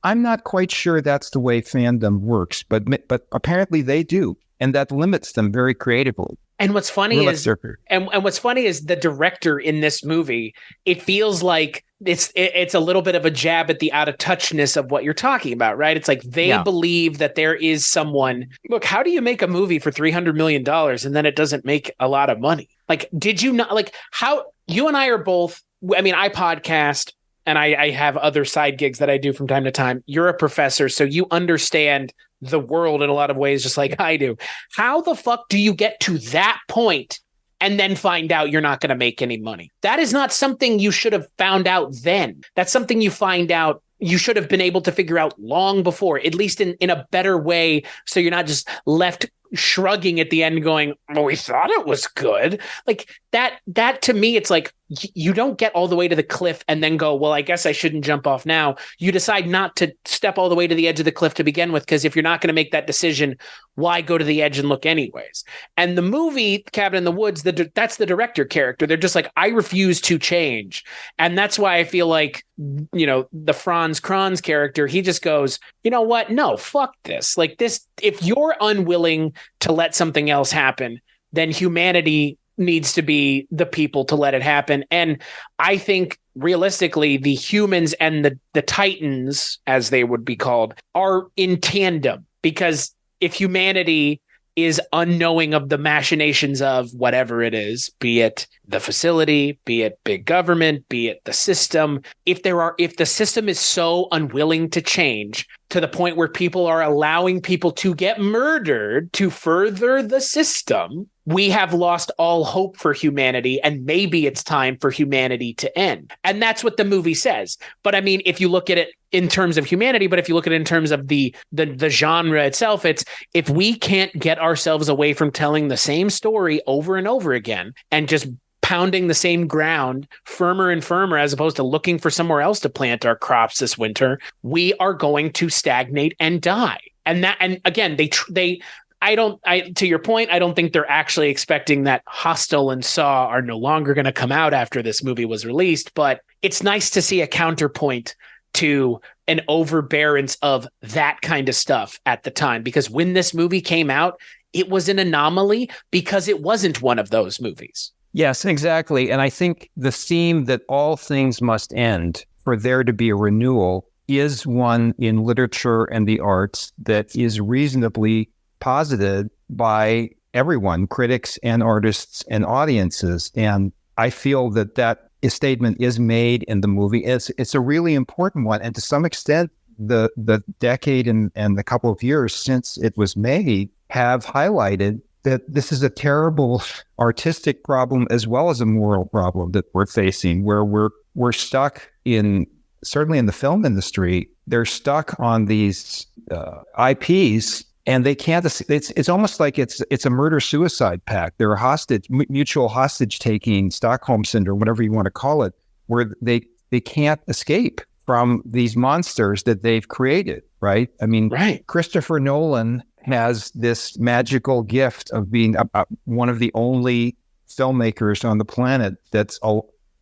I'm not quite sure that's the way fandom works, but apparently they do, and that limits them very creatively. And what's funny is the director in this movie, it feels like it's a little bit of a jab at the out of touchness of what you're talking about, right? It's like they believe that there is someone. Look, how do you make a movie for $300 million and then it doesn't make a lot of money? Like, did you not, like, how you and I are both, I mean, I podcast and I have other side gigs that I do from time to time. You're a professor, so you understand the world in a lot of ways, just like I do. How the fuck do you get to that point and then find out you're not going to make any money? That is not something you should have found out then. That's something you find out you should have been able to figure out long before, at least in a better way, so you're not just left shrugging at the end going, well, we thought it was good. Like that to me, it's like you don't get all the way to the cliff and then go, well, I guess I shouldn't jump off now. You decide not to step all the way to the edge of the cliff to begin with, because if you're not going to make that decision, why go to the edge and look anyways? And the movie Cabin in the Woods, that's the director character. They're just like, I refuse to change. And that's why I feel like, you know, the Franz Kranz character, he just goes, you know what? No, fuck this. Like this, if you're unwilling to let something else happen, then humanity needs to be the people to let it happen. And I think realistically, the humans and the Titans, as they would be called, are in tandem, because if humanity is unknowing of the machinations of whatever it is, be it the facility, be it big government, be it the system, if the system is so unwilling to change to the point where people are allowing people to get murdered to further the system, we have lost all hope for humanity, and maybe it's time for humanity to end. And that's what the movie says. But I mean, if you look at it in terms of humanity, but if you look at it in terms of the genre itself, it's if we can't get ourselves away from telling the same story over and over again and just pounding the same ground firmer and firmer, as opposed to looking for somewhere else to plant our crops this winter, we are going to stagnate and die. And again, to your point, I don't think they're actually expecting that Hostel and Saw are no longer going to come out after this movie was released, but it's nice to see a counterpoint to an overbearance of that kind of stuff at the time, because when this movie came out, it was an anomaly because it wasn't one of those movies. Yes, exactly. And I think the theme that all things must end for there to be a renewal is one in literature and the arts that is reasonably posited by everyone, critics and artists and audiences. And I feel that statement is made in the movie. It's a really important one. And to some extent, the decade and the couple of years since it was made have highlighted that this is a terrible artistic problem as well as a moral problem that we're facing, where we're stuck in certainly in the film industry, they're stuck on these IPs, and they can't. It's almost like it's a murder-suicide pact. They're a mutual hostage-taking, Stockholm syndrome, whatever you want to call it, where they can't escape from these monsters that they've created, right? I mean, Christopher Nolan has this magical gift of being one of the only filmmakers on the planet that's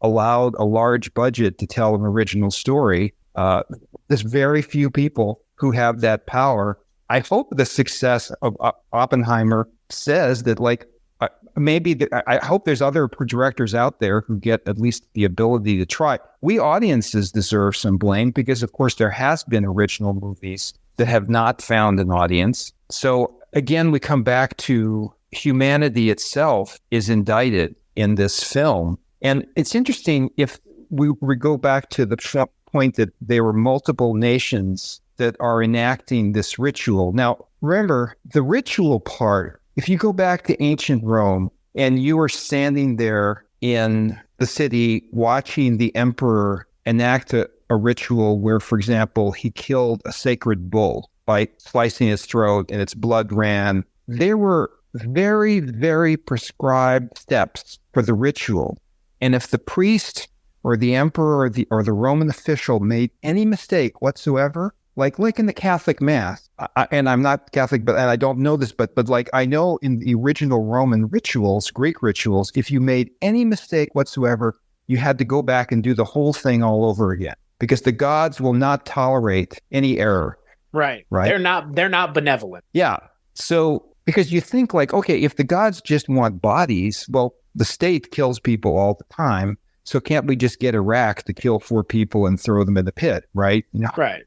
allowed a large budget to tell an original story. There's very few people who have that power. I hope the success of Oppenheimer says that, like, I hope there's other directors out there who get at least the ability to try. We audiences deserve some blame because, of course, there has been original movies that have not found an audience. So again, we come back to humanity itself is indicted in this film. And it's interesting if we go back to the point that there were multiple nations that are enacting this ritual. Now, remember, the ritual part, if you go back to ancient Rome and you were standing there in the city watching the emperor enact a ritual where, for example, he killed a sacred bull by slicing his throat and its blood ran, there were very, very prescribed steps for the ritual. And if the priest or the emperor or the Roman official made any mistake whatsoever, like in the Catholic Mass, and I'm not Catholic, and I don't know this, but like I know in the original Roman rituals, Greek rituals, if you made any mistake whatsoever, you had to go back and do the whole thing all over again because the gods will not tolerate any error. Right. They're not benevolent. Yeah. So because you think like, okay, if the gods just want bodies, well, the state kills people all the time. So can't we just get Iraq to kill 4 people and throw them in the pit, right? You know, right.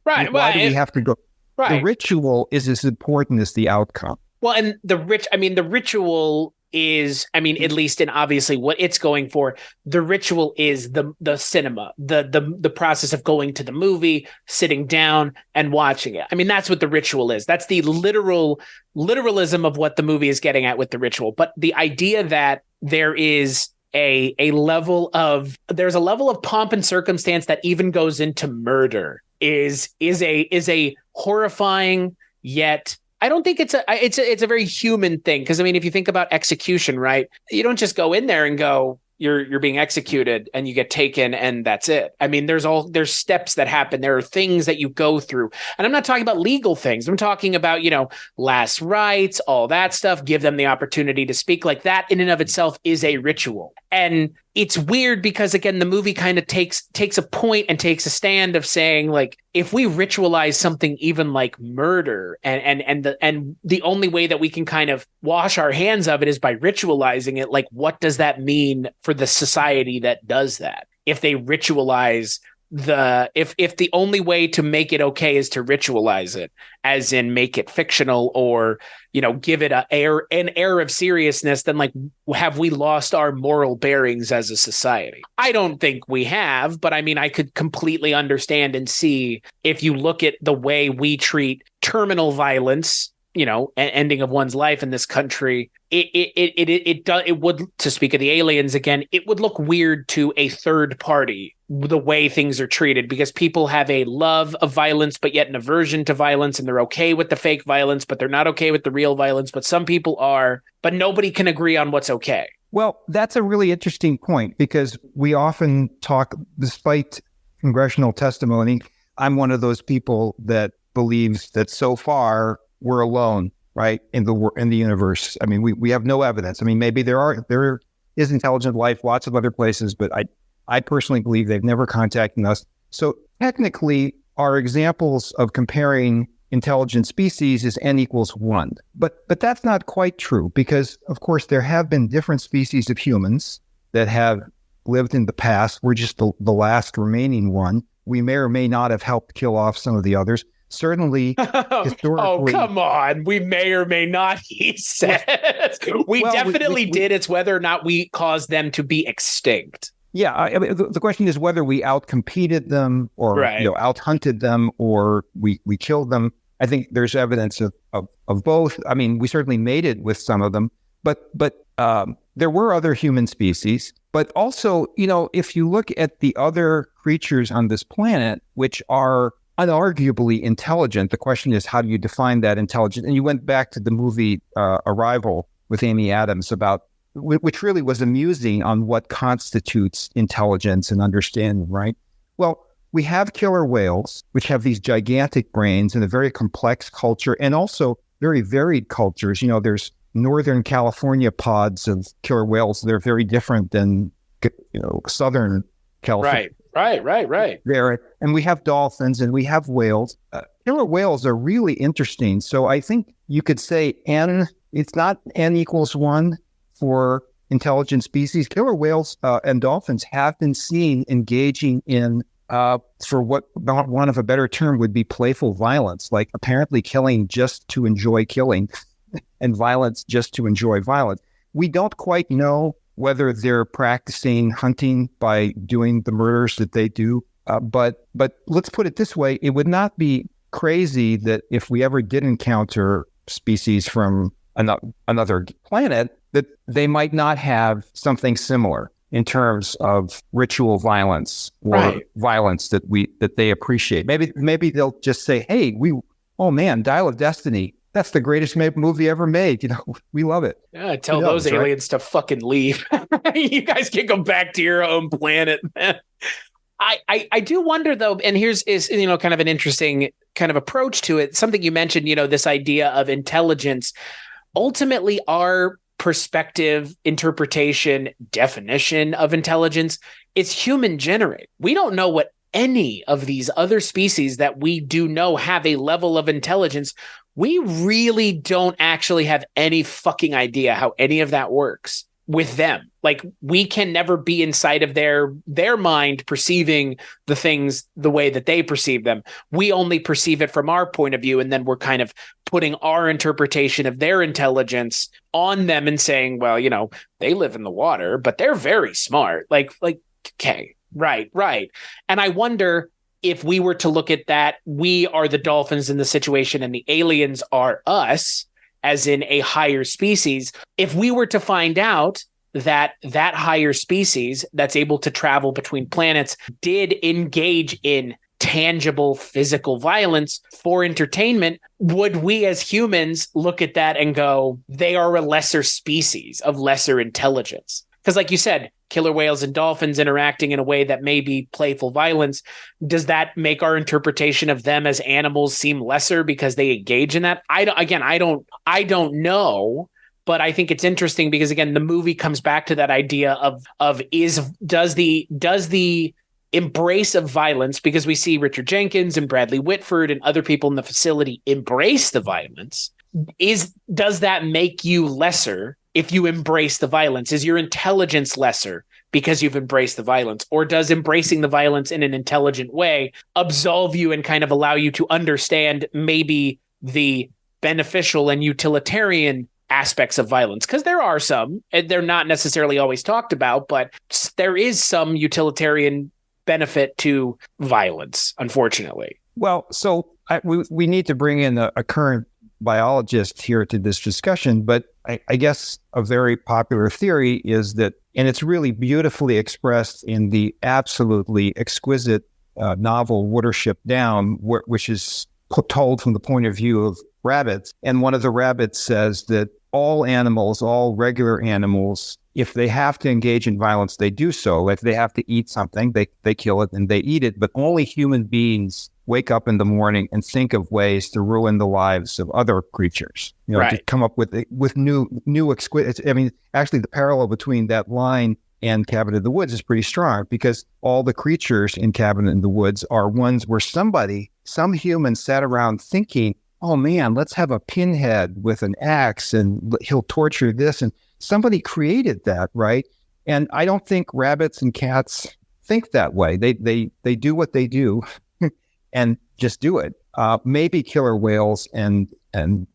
Why do we have to go? Right. The ritual is as important as the outcome. Well, and the ritual is, at least in obviously what it's going for, the ritual is the cinema, the process of going to the movie, sitting down and watching it. That's what the ritual is. That's the literalism of what the movie is getting at with the ritual. But the idea that there is a level of pomp and circumstance that even goes into murder is a horrifying, yet I don't think it's a very human thing. Because if you think about execution, right, you don't just go in there and go, you're being executed and you get taken and that's it. There's steps that happen. There are things that you go through. And I'm not talking about legal things. I'm talking about, last rites, all that stuff, give them the opportunity to speak. Like that in and of itself is a ritual. And it's weird because, again, the movie kind of takes a point and takes a stand of saying, like, if we ritualize something even like murder and the only way that we can kind of wash our hands of it is by ritualizing it, like, what does that mean for the society that does that? If they ritualize if the only way to make it okay is to ritualize it, as in make it fictional or, give it an air of seriousness, then like, have we lost our moral bearings as a society? I don't think we have, but I could completely understand and see if you look at the way we treat terminal violence, ending of one's life in this country, it would, to speak of the aliens again, it would look weird to a third party the way things are treated, because people have a love of violence but yet an aversion to violence, and they're okay with the fake violence but they're not okay with the real violence, but some people are, but nobody can agree on what's okay. Well, that's a really interesting point, because we often talk, despite congressional testimony, I'm one of those people that believes that so far we're alone, right, in the universe. We have no evidence. Maybe there is intelligent life, lots of other places, but I personally believe they've never contacted us. So technically, our examples of comparing intelligent species is n equals 1. But that's not quite true, because, of course, there have been different species of humans that have lived in the past. We're just the last remaining one. We may or may not have helped kill off some of the others. Certainly, historically... Oh, come on. We may or may not, he says. We definitely did. It's whether or not we caused them to be extinct. Yeah, the question is whether we outcompeted them or out-hunted them, or we killed them. I think there's evidence of both. We certainly mated with some of them, but there were other human species. But also, if you look at the other creatures on this planet, which are unarguably intelligent, the question is, how do you define that intelligence? And you went back to the movie Arrival with Amy Adams which really was amusing on what constitutes intelligence and understanding, right? Well, we have killer whales, which have these gigantic brains and a very complex culture, and also very varied cultures. There's Northern California pods of killer whales. They're very different than, Southern California. Right. There, and we have dolphins and we have whales. Killer whales are really interesting. So I think you could say it's not N equals 1 for intelligent species. Killer whales and dolphins have been seen engaging in, for what want of a better term would be playful violence, like apparently killing just to enjoy killing and violence just to enjoy violence. We don't quite know whether they're practicing hunting by doing the murders that they do. But let's put it this way. It would not be crazy that if we ever did encounter species from another planet, that they might not have something similar in terms of ritual violence or violence that they appreciate. Maybe they'll just say, hey, oh man, Dial of Destiny, that's the greatest movie ever made. We love it. Yeah, tell those aliens to fucking leave. You guys can go back to your own planet, man. I do wonder though, and here's kind of an interesting kind of approach to it. Something you mentioned, this idea of intelligence. Ultimately, our perspective, interpretation, definition of intelligence is human generated. We don't know what any of these other species that we do know have a level of intelligence. We really don't actually have any fucking idea how any of that works with them. Like, we can never be inside of their mind perceiving the things the way that they perceive them. We only perceive it from our point of view, and then we're kind of putting our interpretation of their intelligence on them and saying, well, they live in the water, but they're very smart. Like, okay, right. And I wonder if we were to look at that, we are the dolphins in the situation and the aliens are us, as in a higher species. If we were to find out that higher species that's able to travel between planets did engage in tangible physical violence for entertainment, would we as humans look at that and go, they are a lesser species of lesser intelligence? Because like you said, killer whales and dolphins interacting in a way that may be playful violence. Does that make our interpretation of them as animals seem lesser because they engage in that? I don't know, but I think it's interesting because, again, the movie comes back to that idea of does the embrace of violence, because we see Richard Jenkins and Bradley Whitford and other people in the facility embrace the violence. Does that make you lesser if you embrace the violence? Is your intelligence lesser because you've embraced the violence? Or does embracing the violence in an intelligent way absolve you and kind of allow you to understand maybe the beneficial and utilitarian aspects of violence? Because there are some, and they're not necessarily always talked about, but there is some utilitarian benefit to violence, unfortunately. Well, so we need to bring in a current biologist here to this discussion, but I guess a very popular theory is that, and it's really beautifully expressed in the absolutely exquisite novel Watership Down, which is told from the point of view of rabbits. And one of the rabbits says that all animals, all regular animals, if they have to engage in violence, they do so. If they have to eat something, they kill it and they eat it. But only human beings wake up in the morning and think of ways to ruin the lives of other creatures, to come up with new exquisite. I mean, actually, the parallel between that line and Cabin in the Woods is pretty strong, because all the creatures in Cabin in the Woods are ones where some human sat around thinking, oh man, let's have a pinhead with an axe and he'll torture this. And somebody created that, right? And I don't think rabbits and cats think that way. They do what they do and just do it. Maybe killer whales and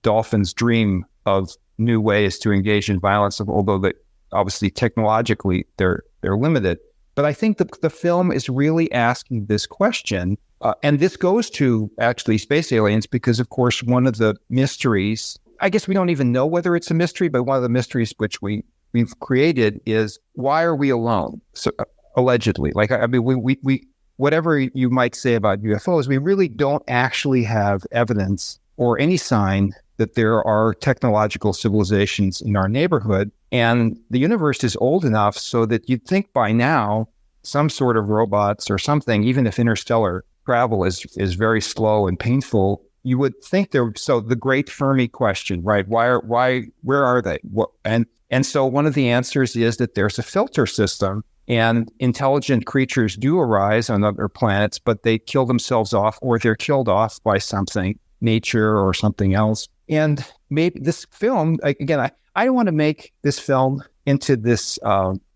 dolphins dream of new ways to engage in violence, although obviously technologically they're limited. But I think the film is really asking this question, and this goes to actually space aliens, because of course one of the mysteries, I guess we don't even know whether it's a mystery, but one of the mysteries which we we've created is, why are we alone? So allegedly, like, I mean, we whatever you might say about UFOs, we really don't actually have evidence or any sign that there are technological civilizations in our neighborhood. And the universe is old enough so that you'd think by now some sort of robots or something, even if interstellar travel is very slow and painful, you would think there. So the great Fermi question, right? Where are they? And so one of the answers is that there's a filter system, and intelligent creatures do arise on other planets, but they kill themselves off, or they're killed off by something, nature or something else. And maybe this film, again, I don't want to make this film into this,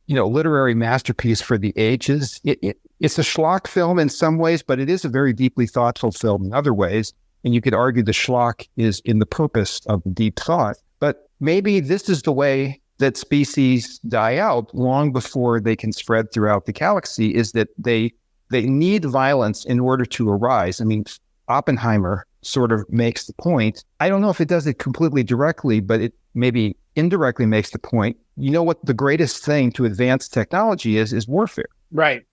literary masterpiece for the ages. It's a schlock film in some ways, but it is a very deeply thoughtful film in other ways. And you could argue the schlock is in the purpose of deep thought. But maybe this is the way that species die out long before they can spread throughout the galaxy, is that they need violence in order to arise. I mean, Oppenheimer sort of makes the point. I don't know if it does it completely directly, but it maybe indirectly makes the point. You know what the greatest thing to advance technology is warfare. Right.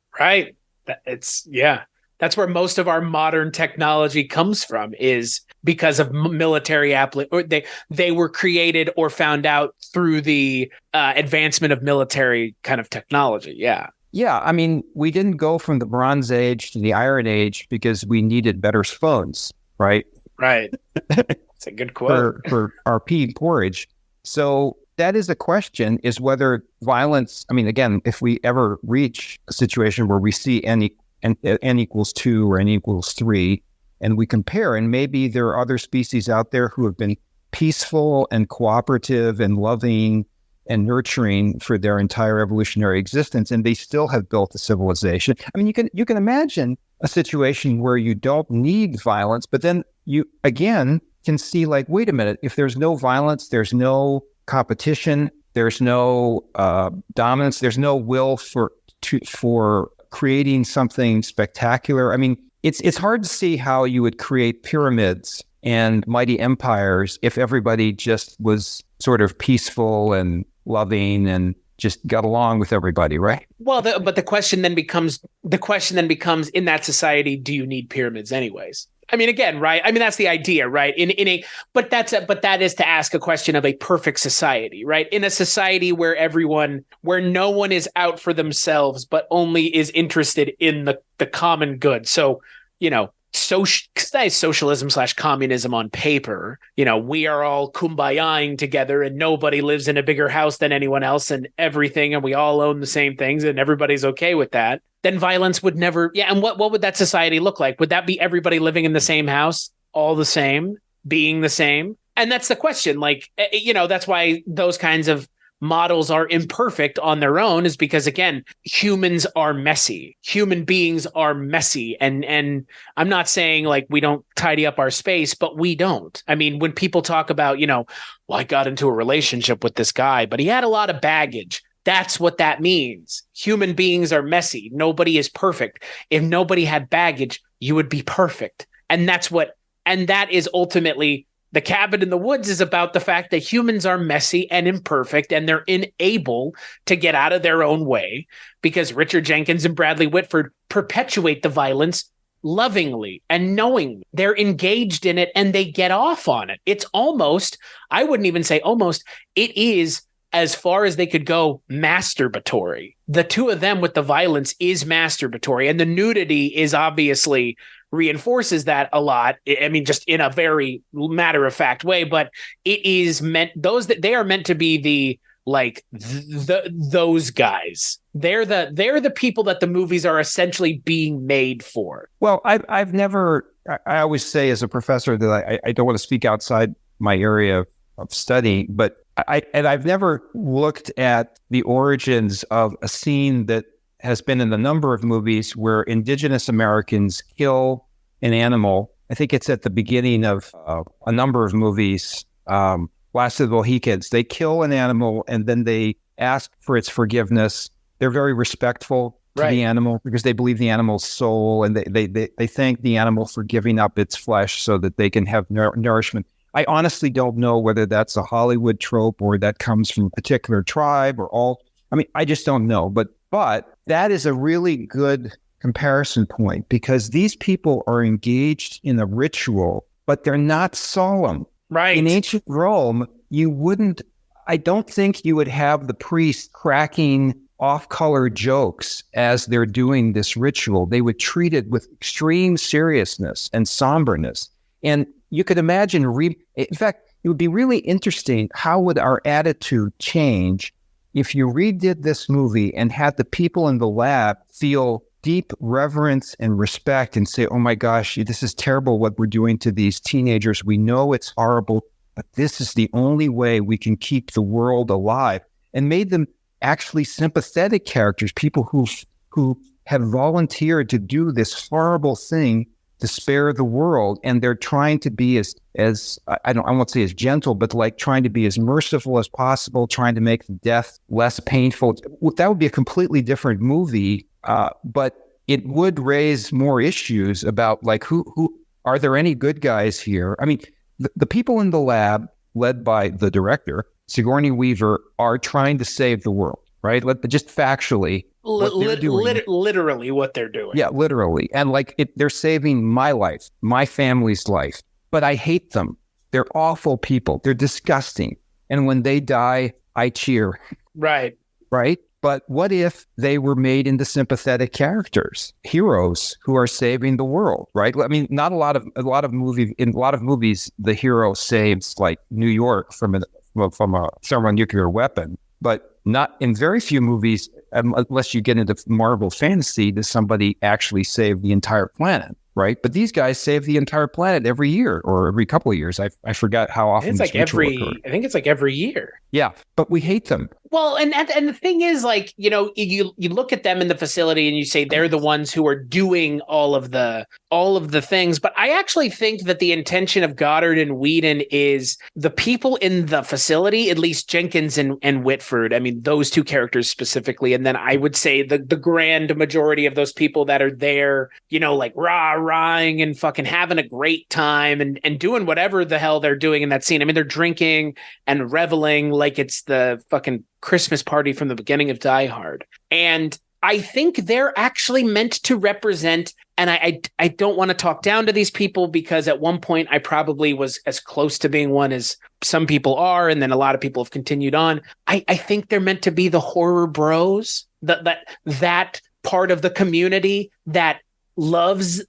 That's where most of our modern technology comes from, is because of military or they were created or found out through the advancement of military kind of technology. Yeah. Yeah. I mean, we didn't go from the Bronze Age to the Iron Age because we needed better phones, right? Right. That's a good quote. for our pea and porridge. So that is a question, is whether violence, I mean, again, if we ever reach a situation where we see n equals 2 or n equals 3, and we compare, and maybe there are other species out there who have been peaceful and cooperative and loving and nurturing for their entire evolutionary existence, and they still have built a civilization. I mean, you can imagine a situation where you don't need violence, but then you again can see, like, wait a minute, if there's no violence, there's no competition, there's no dominance, there's no will for creating something spectacular. I mean, it's hard to see how you would create pyramids and mighty empires if everybody just was sort of peaceful and loving and just got along with everybody, right? Well, but the question then becomes, in that society, do you need pyramids anyways? I mean, again, right? I mean, that's the idea, right? But that is to ask a question of a perfect society, right? In a society where no one is out for themselves, but only is interested in the common good. So, socialism / communism on paper, we are all kumbayaing together and nobody lives in a bigger house than anyone else and everything, and we all own the same things and everybody's okay with that. Then violence would never. Yeah. And what would that society look like? Would that be everybody living in the same house, all the same, being the same? And that's the question. Like, that's why those kinds of models are imperfect on their own, is because, again, humans are messy. Human beings are messy. And I'm not saying like we don't tidy up our space, but we don't. I mean, when people talk about, well, I got into a relationship with this guy, but he had a lot of baggage. That's what that means. Human beings are messy. Nobody is perfect. If nobody had baggage, you would be perfect. And that is ultimately The Cabin in the Woods, is about the fact that humans are messy and imperfect, and they're unable to get out of their own way because Richard Jenkins and Bradley Whitford perpetuate the violence lovingly and knowingly. They're engaged in it and they get off on it. It's almost, I wouldn't even say almost, it is, as far as they could go, masturbatory. The two of them with the violence is masturbatory, and the nudity is obviously reinforces that a lot. I mean, just in a very matter-of-fact way, but it is meant, they are meant to be those guys. They're the people that the movies are essentially being made for. Well, I always say as a professor that I don't want to speak outside my area of study, but I've never looked at the origins of a scene that has been in a number of movies where indigenous Americans kill an animal. I think it's at the beginning of a number of movies, Last of the Mohicans. They kill an animal and then they ask for its forgiveness. They're very respectful to the animal because they believe the animal's soul, and they thank the animal for giving up its flesh so that they can have nourishment. I honestly don't know whether that's a Hollywood trope or that comes from a particular tribe or all. I mean, I just don't know. But that is a really good comparison point because these people are engaged in a ritual, but they're not solemn. Right. In ancient Rome, I don't think you would have the priest cracking off-color jokes as they're doing this ritual. They would treat it with extreme seriousness and somberness. And you could imagine, in fact, it would be really interesting, how would our attitude change if you redid this movie and had the people in the lab feel deep reverence and respect and say, oh my gosh, this is terrible what we're doing to these teenagers. We know it's horrible, but this is the only way we can keep the world alive, and made them actually sympathetic characters, people who have volunteered to do this horrible thing to spare the world. And they're trying to be as I won't say as gentle, but like trying to be as merciful as possible, trying to make the death less painful. That would be a completely different movie. But it would raise more issues about like, who are there any good guys here? I mean, the people in the lab led by the director, Sigourney Weaver, are trying to save the world, right? Just factually, literally what they're doing. Yeah, literally. And like they're saving my life, my family's life, but I hate them. They're awful people. They're disgusting. And when they die, I cheer. Right. Right. But what if they were made into sympathetic characters, heroes who are saving the world, right? I mean, not a lot of movies, the hero saves like New York from a thermonuclear weapon, but not in very few movies, unless you get into Marvel fantasy, does somebody actually save the entire planet, right? But these guys save the entire planet every year or every couple of years. I forgot how often. I think it's like every year. Yeah, but we hate them. Well, and the thing is, like, you know, you look at them in the facility and you say they're the ones who are doing all of the things. But I actually think that the intention of Goddard and Whedon is the people in the facility, at least Jenkins and Whitford. I mean, those two characters specifically. And then I would say the grand majority of those people that are there, you know, like rah-rahing and fucking having a great time and doing whatever the hell they're doing in that scene. I mean, they're drinking and reveling like it's the fucking Christmas party from the beginning of Die Hard. And I think they're actually meant to represent, and I don't want to talk down to these people because at one point I probably was as close to being one as some people are, and then a lot of people have continued on. I think they're meant to be the horror bros, that part of the community that loves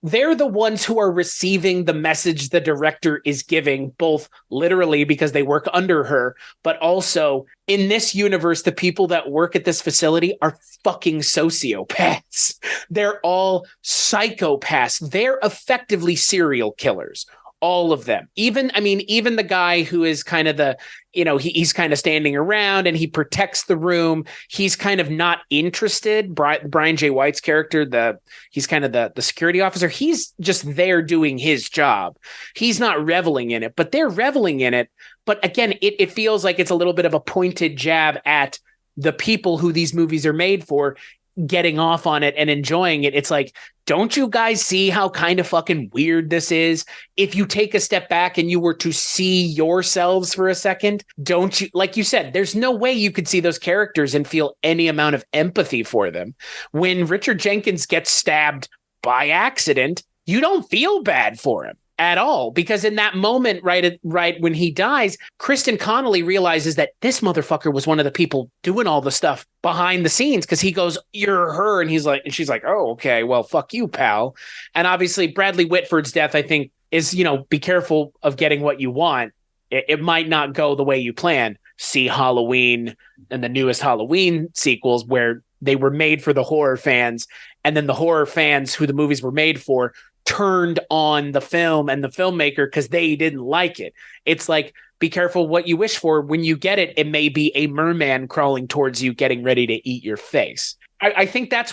they're the ones who are receiving the message the director is giving, both literally because they work under her, but also in this universe, the people that work at this facility are fucking sociopaths. They're all psychopaths. They're effectively serial killers. All of them. Even the guy who is kind of he's kind of standing around and he protects the room. He's kind of not interested. Brian J. White's character, he's kind of the security officer. He's just there doing his job. He's not reveling in it, but they're reveling in it. But again, it feels like it's a little bit of a pointed jab at the people who these movies are made for, getting off on it and enjoying it. It's like, don't you guys see how kind of fucking weird this is? If you take a step back and you were to see yourselves for a second, don't you, like you said, there's no way you could see those characters and feel any amount of empathy for them. When Richard Jenkins gets stabbed by accident, you don't feel bad for him at all, because in that moment, right when he dies, Kristen Connolly realizes that this motherfucker was one of the people doing all the stuff behind the scenes, because he goes, "You're her," and she's like, "Oh, okay, well, fuck you, pal." And obviously, Bradley Whitford's death, I think, is, be careful of getting what you want. It might not go the way you plan. See Halloween and the newest Halloween sequels, where they were made for the horror fans, and then the horror fans who the movies were made for turned on the film and the filmmaker because they didn't like it. It's like, be careful what you wish for. When you get it, it may be a merman crawling towards you, getting ready to eat your face. I think that's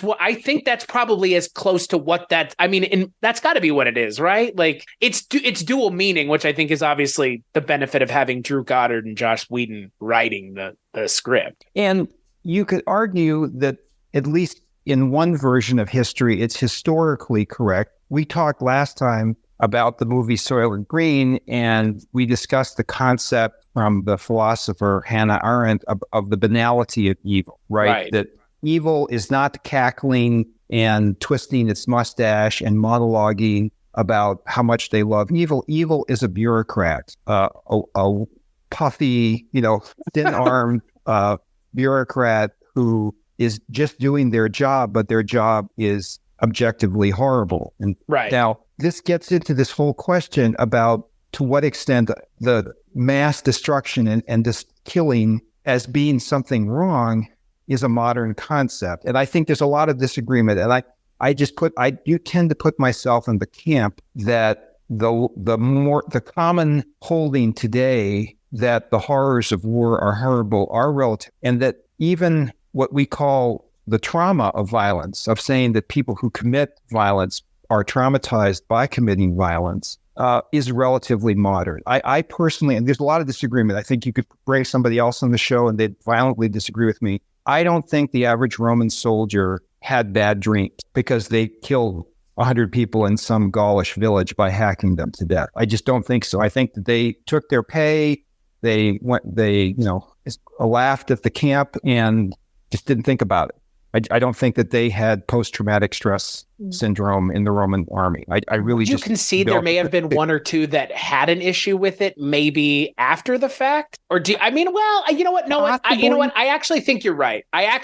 probably as close to what that. I mean, and that's got to be what it is, right? Like it's dual meaning, which I think is obviously the benefit of having Drew Goddard and Joss Whedon writing the script. And you could argue that at least in one version of history, it's historically correct. We talked last time about the movie Soylent Green, and we discussed the concept from the philosopher Hannah Arendt of the banality of evil, right? That evil is not cackling and twisting its mustache and monologuing about how much they love evil. Evil is a bureaucrat, a puffy, thin-armed bureaucrat who is just doing their job, but their job is objectively horrible. And now this gets into this whole question about to what extent the mass destruction and this killing as being something wrong is a modern concept. And I think there's a lot of disagreement. And I do tend to put myself in the camp that the common holding today that the horrors of war are horrible are relative, and that even what we call the trauma of violence, of saying that people who commit violence are traumatized by committing violence, is relatively modern. I personally, and there's a lot of disagreement. I think you could bring somebody else on the show and they'd violently disagree with me. I don't think the average Roman soldier had bad dreams because they killed 100 people in some Gaulish village by hacking them to death. I just don't think so. I think that they took their pay, they laughed at the camp and just didn't think about it. I don't think that they had post-traumatic stress syndrome in the Roman army. I really you can see there may have been one or two that had an issue with it, maybe after the fact. Or you know what? No, I actually think you're right. I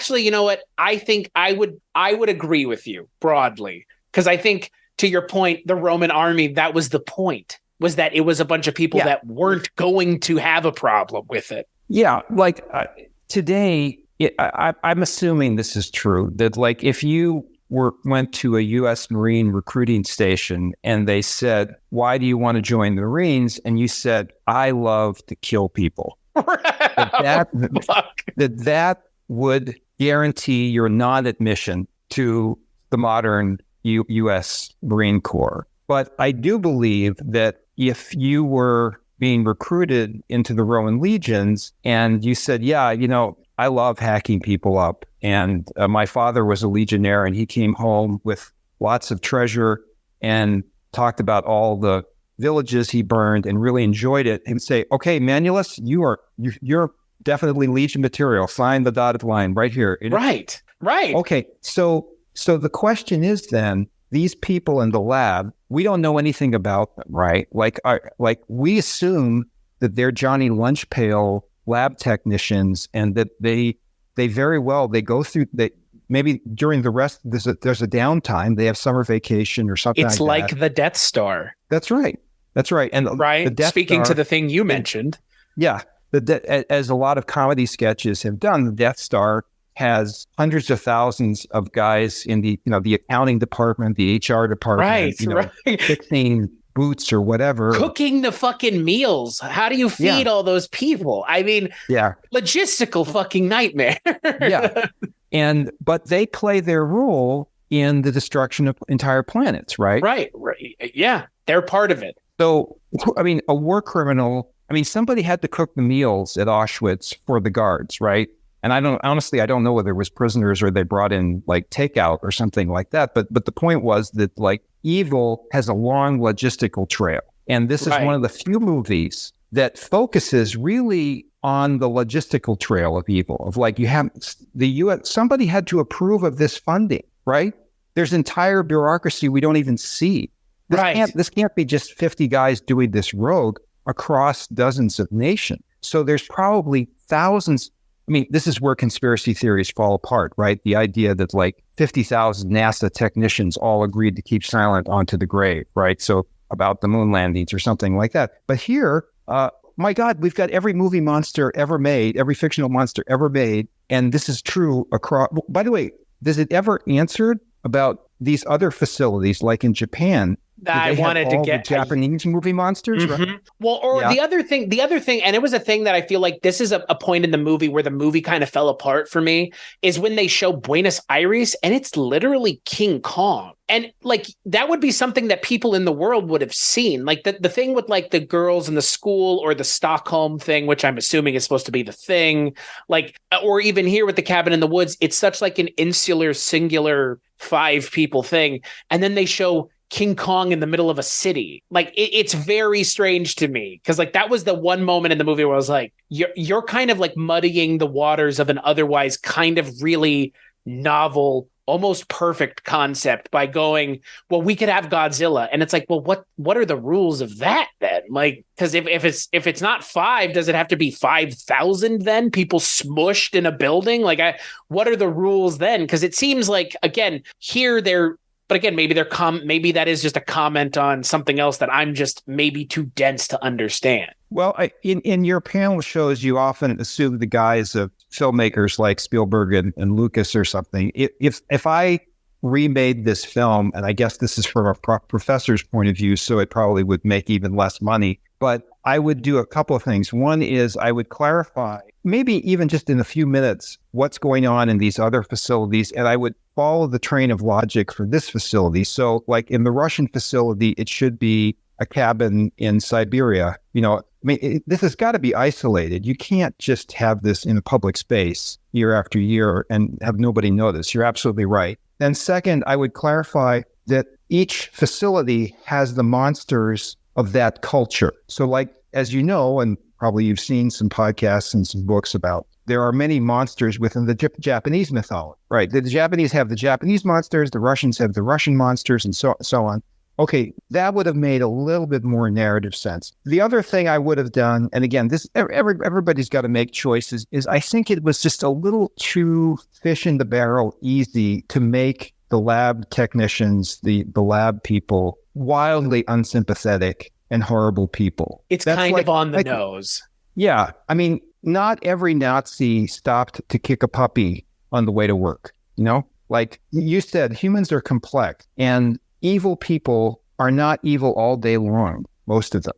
think I would agree with you broadly, because I think, to your point, the Roman army, that was the point, was that it was a bunch of people that weren't going to have a problem with it. Yeah, today. I'm assuming this is true, that if you went to a U.S. Marine recruiting station and they said, why do you want to join the Marines? And you said, I love to kill people. that would guarantee your non-admission to the modern U.S. Marine Corps. But I do believe that if you were being recruited into the Roman legions and you said, I love hacking people up. And my father was a legionnaire and he came home with lots of treasure and talked about all the villages he burned and really enjoyed it. He would say, okay, Manulus, you're definitely Legion material. Sign the dotted line right here. Right. Okay. So the question is then, these people in the lab, we don't know anything about them, right? We assume that they're Johnny Lunchpail lab technicians, and that they very well, they go through, maybe during the rest, there's a downtime, they have summer vacation or something. It's like the Death Star. That's right. And right. Speaking to the thing you mentioned. Yeah. As a lot of comedy sketches have done, the Death Star has hundreds of thousands of guys in the accounting department, the HR department, fixing boots or whatever, cooking the fucking meals. How do you feed all those people? I mean, logistical fucking nightmare. But they play their role in the destruction of entire planets, right? Right. Yeah, they're part of it. So, a war criminal. Somebody had to cook the meals at Auschwitz for the guards, right? And I don't know whether it was prisoners or they brought in takeout or something like that. But the point was that evil has a long logistical trail. And this is one of the few movies that focuses really on the logistical trail of evil, of you have the U.S., somebody had to approve of this funding, right? There's entire bureaucracy we don't even see. This can't be just 50 guys doing this rogue across dozens of nations. So there's probably thousands. This is where conspiracy theories fall apart, right? The idea that 50,000 NASA technicians all agreed to keep silent onto the grave, right? So about the moon landings or something like that. But here, my God, we've got every movie monster ever made, every fictional monster ever made. And this is true across. By the way, does it ever answered about these other facilities, like in Japan? I wanted to get the Japanese movie monsters, right? Well, the other thing, and it was a thing that I feel like this is a point in the movie where the movie kind of fell apart for me, is when they show Buenos Aires and it's literally King Kong. And that would be something that people in the world would have seen. The thing with the girls in the school, or the Stockholm thing, which I'm assuming is supposed to be the thing, or even here with the cabin in the woods, it's such an insular, singular 5 people thing. And then they show King Kong in the middle of a city. Like it's very strange to me because like that was the one moment in the movie where I was like, you're kind of like muddying the waters of an otherwise kind of really novel, almost perfect concept by going, well, we could have Godzilla. And it's like, well, what are the rules of that then? Like, because if it's not 5, does it have to be 5,000 then? People smushed in a building? Like, what are the rules then? Because it seems like, again, here they're, but again, maybe maybe that is just a comment on something else that I'm just maybe too dense to understand. Well, in your panel shows, you often assume the guys of filmmakers like Spielberg and Lucas or something. If I remade this film, and I guess this is from a professor's point of view, so it probably would make even less money, but I would do a couple of things. One is I would clarify, maybe even just in a few minutes, what's going on in these other facilities, and I would follow the train of logic for this facility. So like in the Russian facility, it should be a cabin in Siberia. This has got to be isolated. You can't just have this in a public space year after year and have nobody notice. You're absolutely right. Then second, I would clarify that each facility has the monsters of that culture. So like, as you know, and probably you've seen some podcasts and some books about, there are many monsters within the Japanese mythology, right? The Japanese have the Japanese monsters, the Russians have the Russian monsters, and so on. Okay, that would have made a little bit more narrative sense. The other thing I would have done, and again, this everybody's got to make choices, is I think it was just a little too fish in the barrel easy to make the lab technicians, the lab people, wildly unsympathetic and horrible people. It's kind of on the nose. Yeah, I mean, not every Nazi stopped to kick a puppy on the way to work. Like you said, humans are complex, and evil people are not evil all day long, most of them,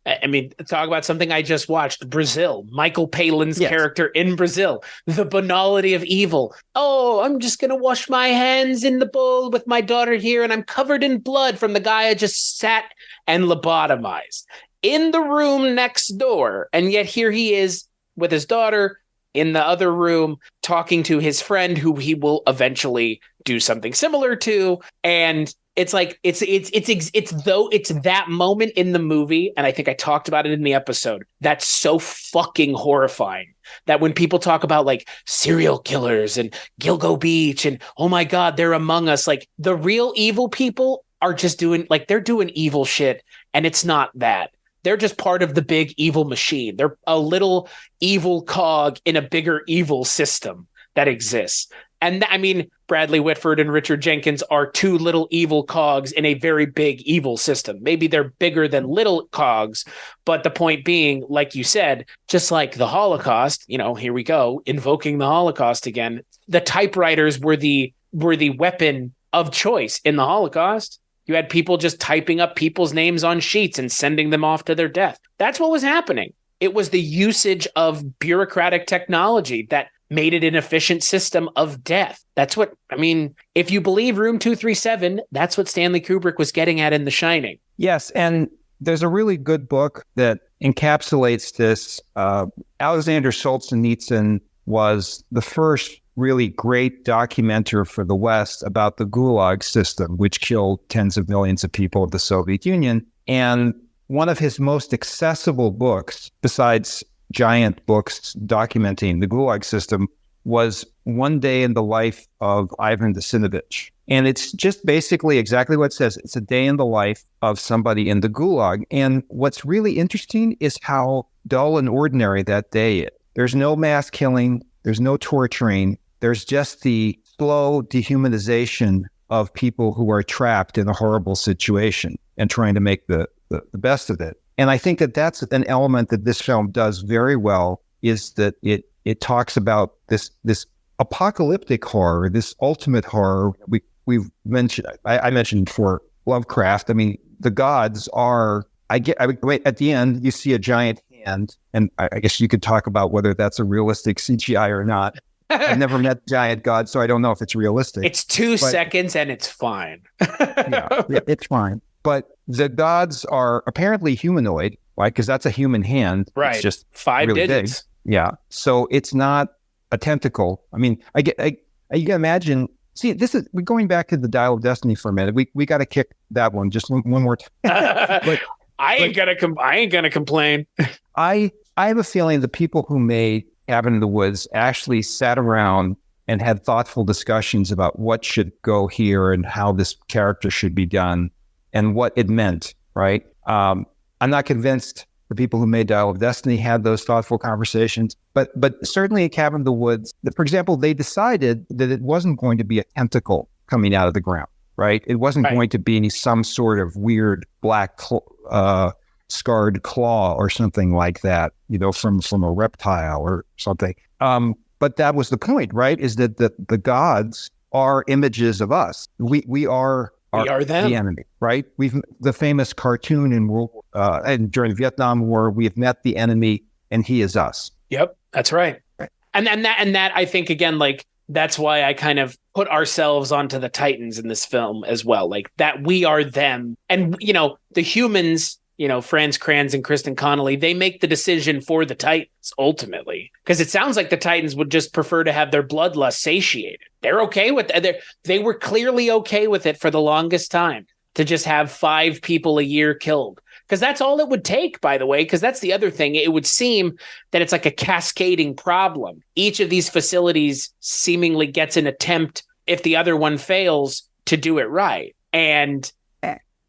I mean, talk about something I just watched, Brazil, Michael Palin's character in Brazil, the banality of evil. Oh, I'm just going to wash my hands in the bowl with my daughter here, and I'm covered in blood from the guy I just sat and lobotomized in the room next door. And yet here he is with his daughter in the other room talking to his friend who he will eventually do something similar to. And it's like, it's that moment in the movie. And I think I talked about it in the episode. That's so fucking horrifying that when people talk about like serial killers and Gilgo Beach and, oh my God, they're among us. Like the real evil people are just they're doing evil shit. And it's not that. They're just part of the big evil machine. They're a little evil cog in a bigger evil system that exists. And I mean, Bradley Whitford and Richard Jenkins are two little evil cogs in a very big evil system. Maybe they're bigger than little cogs, but the point being, like you said, just like the Holocaust, here we go, invoking the Holocaust again. The typewriters were the weapon of choice in the Holocaust. You had people just typing up people's names on sheets and sending them off to their death. That's what was happening. It was the usage of bureaucratic technology that made it an efficient system of death. That's what, I mean, if you believe Room 237, that's what Stanley Kubrick was getting at in The Shining. Yes, and there's a really good book that encapsulates this. Alexander Solzhenitsyn was the first really great documenter for the West about the Gulag system, which killed tens of millions of people of the Soviet Union. And one of his most accessible books, besides giant books documenting the Gulag system, was One Day in the Life of Ivan Desinovich. And it's just basically exactly what it says. It's a day in the life of somebody in the Gulag. And what's really interesting is how dull and ordinary that day is. There's no mass killing. There's no torturing. There's just the slow dehumanization of people who are trapped in a horrible situation and trying to make the best of it. And I think that that's an element that this film does very well, is that it talks about this apocalyptic horror, this ultimate horror. We've mentioned, I mentioned for Lovecraft. I mean, the gods are, at the end, you see a giant hand, and I guess you could talk about whether that's a realistic CGI or not. I've never met giant god, so I don't know if it's realistic. It's 2 seconds and it's fine. yeah, it's fine. But the gods are apparently humanoid, right? Because that's a human hand. Right. It's just 5 really digits. Big. Yeah. So it's not a tentacle. I mean, you can imagine See, we're going back to the Dial of Destiny for a minute. We got to kick that one just one more time. I ain't gonna complain. I have a feeling the people who made Cabin in the Woods actually sat around and had thoughtful discussions about what should go here and how this character should be done and what it meant, right? I'm not convinced the people who made Dial of Destiny had those thoughtful conversations, but certainly in Cabin in the Woods, for example, they decided that it wasn't going to be a tentacle coming out of the ground, right? It wasn't going to be some sort of weird black scarred claw or something like that, from a reptile or something. But that was the point, right? Is that the gods are images of us. We are them. The enemy, right? The famous cartoon in and during the Vietnam War, we have met the enemy and he is us. Yep, that's right. And that I think again, like that's why I kind of put ourselves onto the Titans in this film as well, like that we are them, and the humans. Franz Kranz and Kristen Connolly, they make the decision for the Titans ultimately, because it sounds like the Titans would just prefer to have their bloodlust satiated. They're okay with it. They were clearly okay with it for the longest time to just have 5 people a year killed, because that's all it would take, by the way, because that's the other thing. It would seem that it's like a cascading problem. Each of these facilities seemingly gets an attempt, if the other one fails, to do it right. And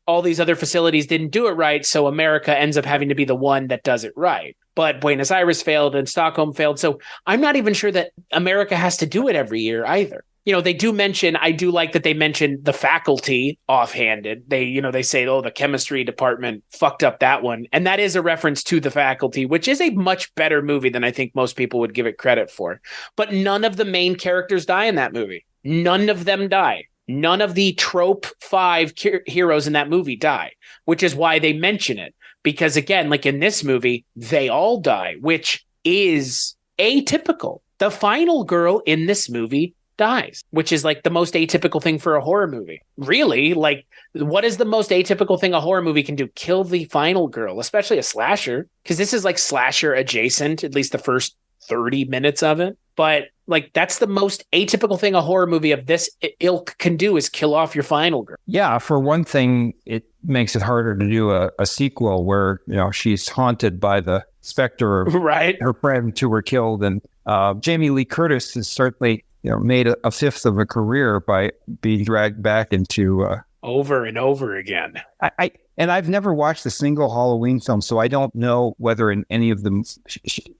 all these other facilities didn't do it right, so America ends up having to be the one that does it right. But Buenos Aires failed and Stockholm failed, so I'm not even sure that America has to do it every year either. They do mention, I do like that they mentioned the faculty offhanded. They say, oh, the chemistry department fucked up that one. And that is a reference to the faculty, which is a much better movie than I think most people would give it credit for. But none of the main characters die in that movie. None of them die. None of the trope 5 heroes in that movie die, which is why they mention it. Because again, like in this movie, they all die, which is atypical. The final girl in this movie dies, which is like the most atypical thing for a horror movie. Really? Like, what is the most atypical thing a horror movie can do? Kill the final girl, especially a slasher, because this is like slasher adjacent, at least the first 30 minutes of it. But like, that's the most atypical thing a horror movie of this ilk can do, is kill off your final girl. Yeah, for one thing, it makes it harder to do a sequel where she's haunted by the specter of her friends who were killed. And Jamie Lee Curtis has certainly made a fifth of a career by being dragged back into over and over again. And I've never watched a single Halloween film, so I don't know whether in any of them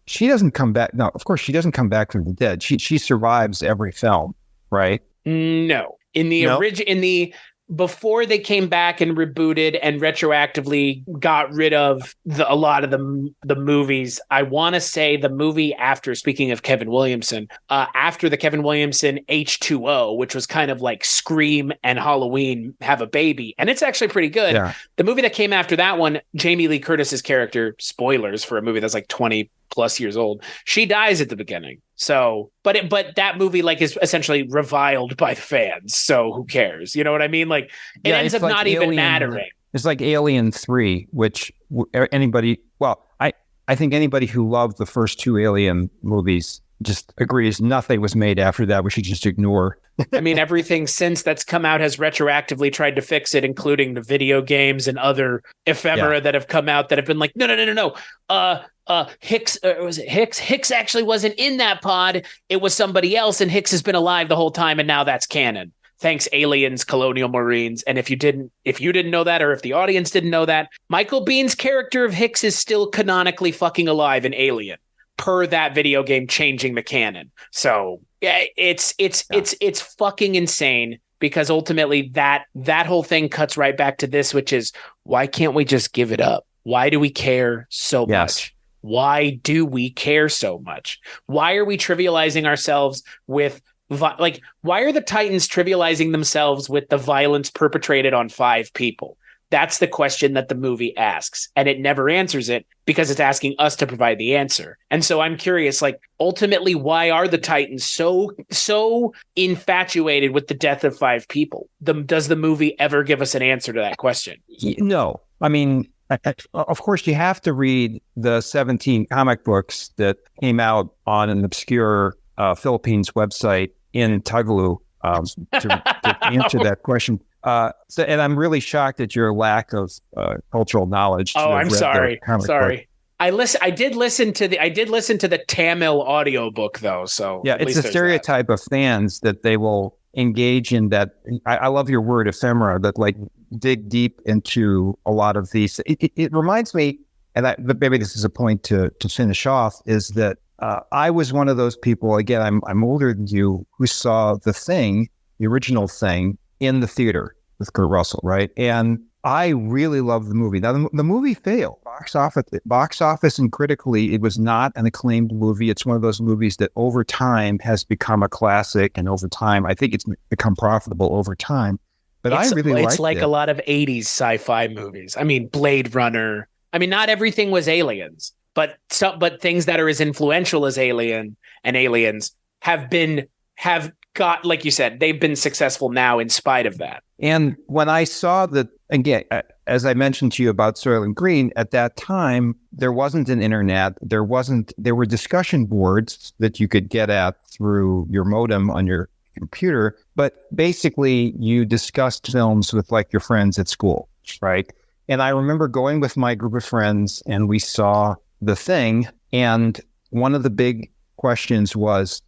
she doesn't come back. No, of course she doesn't come back from the dead. She survives every film, right? No, in the before they came back and rebooted and retroactively got rid of a lot of the movies. I want to say the movie after, speaking of Kevin Williamson, after the Kevin Williamson H2O, which was kind of like Scream and Halloween have a baby. And it's actually pretty good. Yeah. The movie that came after that one, Jamie Lee Curtis's character, spoilers for a movie that's like 20 plus years old, she dies at the beginning. So, but that movie like is essentially reviled by the fans. So who cares? You know what I mean? Like it ends up like not even mattering. It's like Alien 3, which I think anybody who loved the first 2 Alien movies just agrees nothing was made after that. We should just ignore. I mean, everything since that's come out has retroactively tried to fix it, including the video games and other ephemera that have come out that have been like, no. Hicks, was it Hicks? Hicks actually wasn't in that pod. It was somebody else, and Hicks has been alive the whole time, and now that's canon. Thanks, aliens, colonial marines. And if you didn't know that, or if the audience didn't know that, Michael Bihn's character of Hicks is still canonically fucking alive in Alien, per that video game changing the canon. So yeah, it's fucking insane, because ultimately that whole thing cuts right back to this, which is, why can't we just give it up? Why do we care so much? Why do we care so much? Why are we trivializing ourselves with why are the Titans trivializing themselves with the violence perpetrated on 5 people? That's the question that the movie asks, and it never answers it because it's asking us to provide the answer. And so I'm curious, like, ultimately, why are the Titans so infatuated with the death of 5 people? Does the movie ever give us an answer to that question? No. I mean, of course, you have to read the 17 comic books that came out on an obscure Philippines website in Tagalog to answer that question. And I'm really shocked at your lack of cultural knowledge. Oh, I'm sorry. Sorry. I did listen to the Tamil audiobook though. So yeah, it's a stereotype of fans that they will engage in that. I love your word ephemera, that like dig deep into a lot of these. It reminds me, but maybe this is a point to finish off, is that I was one of those people. Again, I'm older than you, who saw the original Thing, in the theater with Kurt Russell, right? And I really loved the movie. Now, the movie failed. Box office and critically, it was not an acclaimed movie. It's one of those movies that over time has become a classic, and over time, I think it's become profitable over time. But I really liked it. It's like a lot of 80s sci-fi movies. I mean, Blade Runner. I mean, not everything was aliens, but things that are as influential as Alien and Aliens have got, like you said, they've been successful now in spite of that. And when I saw that, again, as I mentioned to you about Soylent Green, at that time, there wasn't an internet. There were discussion boards that you could get at through your modem on your computer, but basically you discussed films with like your friends at school, right? And I remember going with my group of friends and we saw The Thing. And one of the big questions was,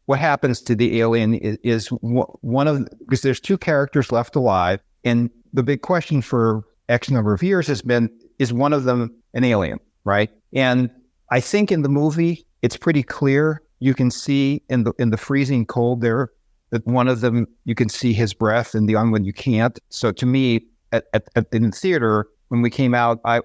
what happens to the alien is because there's two characters left alive. And the big question for X number of years has been, is one of them an alien, right? And I think in the movie, it's pretty clear. You can see in the freezing cold there that one of them, you can see his breath, and the other one you can't. So to me, in the theater, when we came out, I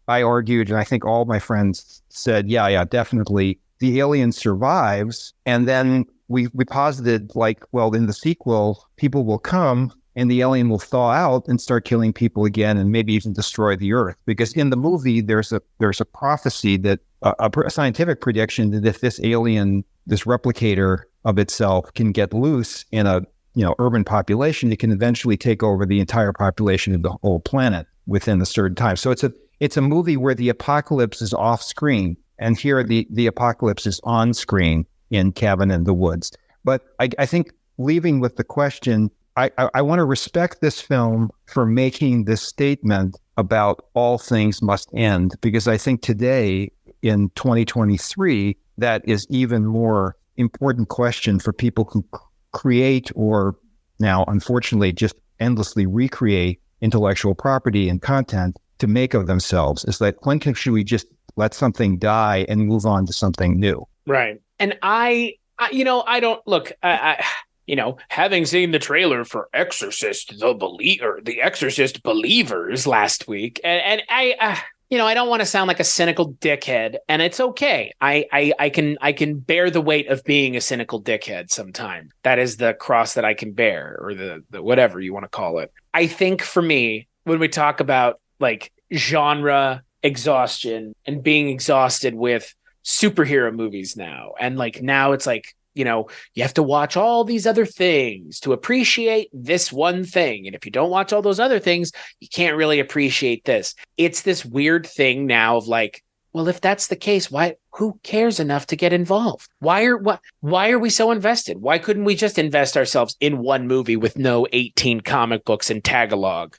argued, and I think all my friends said, yeah, definitely. The alien survives, and then we posited, like, well, in the sequel, people will come and the alien will thaw out and start killing people again, and maybe even destroy the Earth. Because in the movie, there's a prophecy that a scientific prediction that if this alien, this replicator of itself, can get loose in a urban population, it can eventually take over the entire population of the whole planet within a certain time. So it's a movie where the apocalypse is off screen. And here the apocalypse is on screen in Cabin in the Woods. But I think, leaving with the question, I want to respect this film for making this statement about all things must end, because I think today in 2023, that is even more important question for people who create, or now unfortunately just endlessly recreate, intellectual property and content to make of themselves. Is that when should we just let something die and move on to something new? Right. And I having seen the trailer for The Exorcist Believers last week, and I don't want to sound like a cynical dickhead, and it's okay. I can bear the weight of being a cynical dickhead sometime. That is the cross that I can bear, or the whatever you want to call it. I think for me, when we talk about like genre exhaustion and being exhausted with superhero movies now, and like now it's like, you have to watch all these other things to appreciate this one thing, and if you don't watch all those other things, you can't really appreciate this. It's this weird thing now of like, well, if that's the case, who cares enough to get involved? Why are we so invested? Why couldn't we just invest ourselves in one movie with no 18 comic books and Tagalog?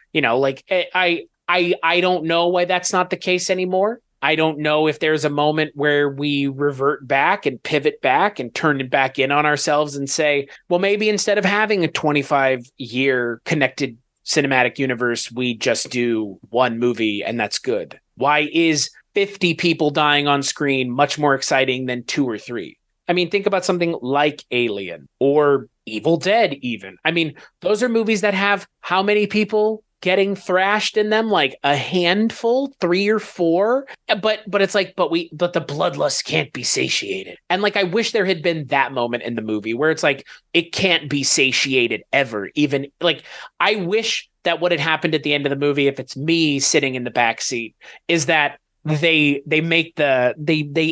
I don't know why that's not the case anymore. I don't know if there's a moment where we revert back and pivot back and turn it back in on ourselves and say, well, maybe instead of having a 25-year connected cinematic universe, we just do one movie and that's good. Why is 50 people dying on screen much more exciting than 2 or 3? I mean, think about something like Alien or Evil Dead even. I mean, those are movies that have how many people getting thrashed in them? Like a handful, 3 or 4. But it's like, but the bloodlust can't be satiated. And like, I wish there had been that moment in the movie where it's like, it can't be satiated ever. Even like, I wish that what had happened at the end of the movie, if it's me sitting in the back seat, is that they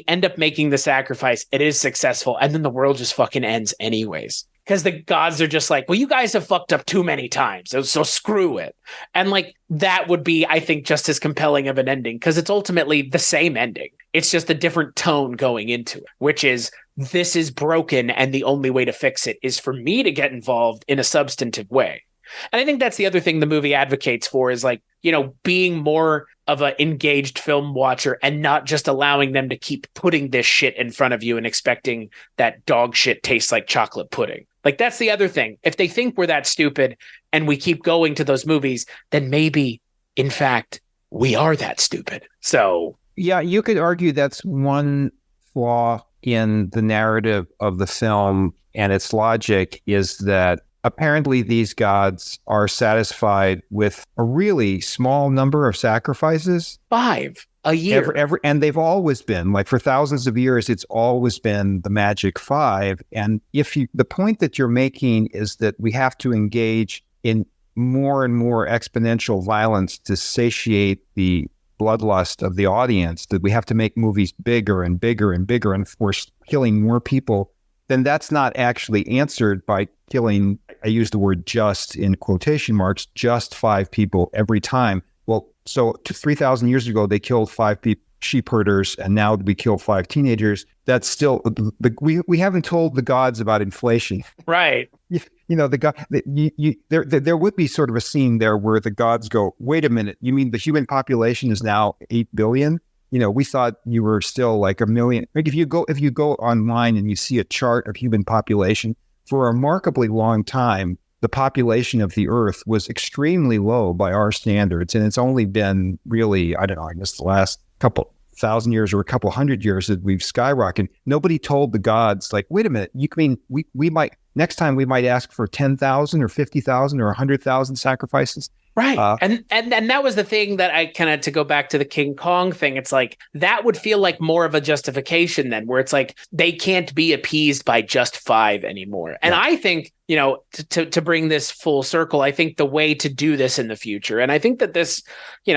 end up making the sacrifice. It is successful. And then the world just fucking ends anyways. Because the gods are just like, well, you guys have fucked up too many times, so screw it. And like, that would be, I think, just as compelling of an ending, because it's ultimately the same ending. It's just a different tone going into it, which is this is broken and the only way to fix it is for me to get involved in a substantive way. And I think that's the other thing the movie advocates for is like, being more of an engaged film watcher and not just allowing them to keep putting this shit in front of you and expecting that dog shit tastes like chocolate pudding. Like, that's the other thing. If they think we're that stupid and we keep going to those movies, then maybe, in fact, we are that stupid. So, yeah, you could argue that's one flaw in the narrative of the film and its logic is that apparently these gods are satisfied with a really small number of sacrifices. 5 a year. And they've always been, like, for thousands of years, it's always been the magic 5. And the point that you're making is that we have to engage in more and more exponential violence to satiate the bloodlust of the audience, that we have to make movies bigger and bigger and bigger and force killing more people, then that's not actually answered by killing, I use the word just in quotation marks, just 5 people every time. Well, so 3,000 years ago, they killed 5 sheep herders, and now we kill 5 teenagers. That's still, we haven't told the gods about inflation. Right. There would be sort of a scene there where the gods go, wait a minute, you mean the human population is now 8 billion? We thought you were still like a million. Like if you go online and you see a chart of human population, for a remarkably long time, the population of the Earth was extremely low by our standards. And it's only been really, I don't know, I guess the last couple thousand years or a couple hundred years that we've skyrocketed. Nobody told the gods, like, wait a minute, you mean we might, next time we might ask for 10,000 or 50,000 or 100,000 sacrifices. Right. And that was the thing that I kind of, to go back to the King Kong thing, it's like that would feel like more of a justification then, where it's like they can't be appeased by just 5 anymore. And I think, to bring this full circle, I think the way to do this in the future, and I think that this,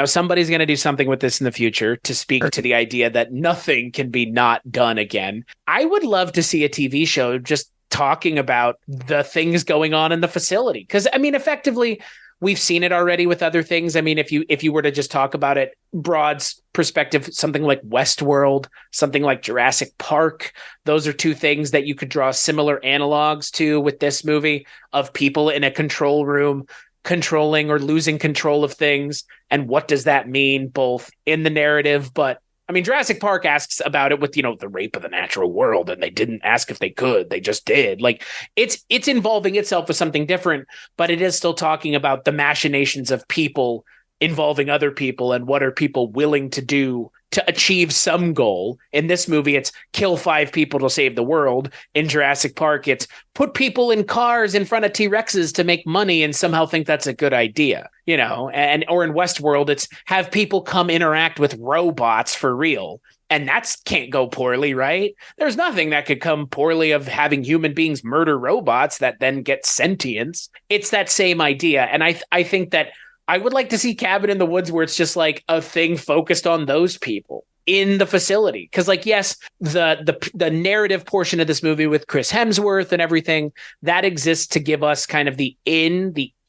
somebody's going to do something with this in the future to speak to the idea that nothing can be not done again. I would love to see a TV show just talking about the things going on in the facility. Because, I mean, effectively, we've seen it already with other things. I mean, if you were to just talk about it broad perspective, something like Westworld, something like Jurassic Park, those are 2 things that you could draw similar analogs to with this movie, of people in a control room controlling or losing control of things. And what does that mean both in the narrative, but I mean, Jurassic Park asks about it with, the rape of the natural world, and they didn't ask if they could, they just did. Like, it's involving itself with something different, but it is still talking about the machinations of people involving other people and what are people willing to do to achieve some goal. In this movie, it's kill 5 people to save the world. In Jurassic Park, it's put people in cars in front of T-Rexes to make money and somehow think that's a good idea, or in Westworld, it's have people come interact with robots for real. And that can't go poorly, right? There's nothing that could come poorly of having human beings murder robots that then get sentience. It's that same idea. And I think that I would like to see Cabin in the Woods where it's just like a thing focused on those people in the facility. Because, like, yes, the narrative portion of this movie with Chris Hemsworth and everything, that exists to give us kind of the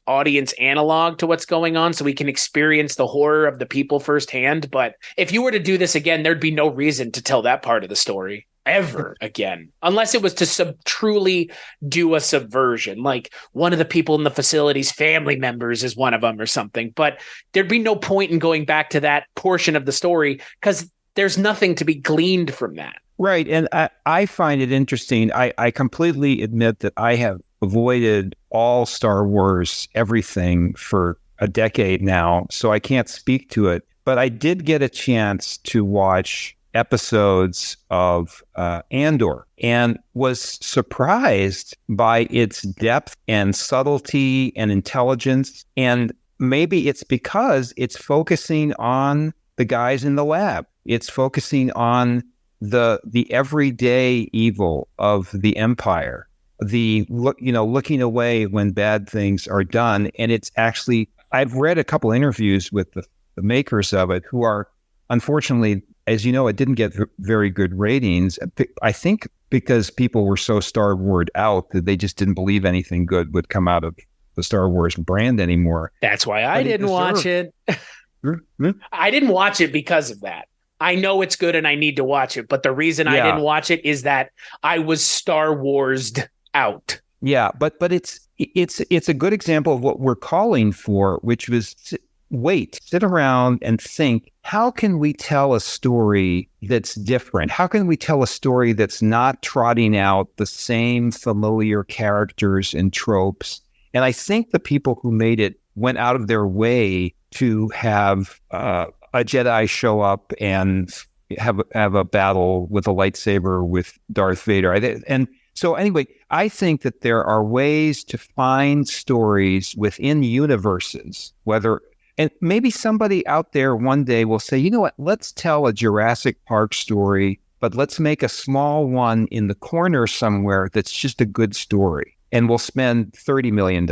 audience analog to what's going on so we can experience the horror of the people firsthand. But if you were to do this again, there'd be no reason to tell that part of the story ever again, unless it was to truly do a subversion, like one of the people in the facility's family members is one of them or something. But there'd be no point in going back to that portion of the story because there's nothing to be gleaned from that. Right. And I find it interesting. I completely admit that I have avoided all Star Wars everything for a decade now, so I can't speak to it. But I did get a chance to watch episodes of Andor and was surprised by its depth and subtlety and intelligence. And maybe it's because it's focusing on the guys in the lab. It's focusing on the everyday evil of the Empire, looking away when bad things are done. And it's actually, I've read a couple interviews with the makers of it who are, unfortunately, as you know, it didn't get very good ratings. I think because people were so Star Wars out that they just didn't believe anything good would come out of the Star Wars brand anymore. That's why I didn't watch it. I didn't watch it because of that. I know it's good and I need to watch it, but the reason I didn't watch it is that I was Star Wars'd out. Yeah, but it's a good example of what we're calling for, which was sit around and think, how can we tell a story that's different? How can we tell a story that's not trotting out the same familiar characters and tropes? And I think the people who made it went out of their way to have a Jedi show up and have a battle with a lightsaber with Darth Vader. And so anyway, I think that there are ways to find stories within universes, and maybe somebody out there one day will say, you know what, let's tell a Jurassic Park story, but let's make a small one in the corner somewhere that's just a good story. And we'll spend $30 million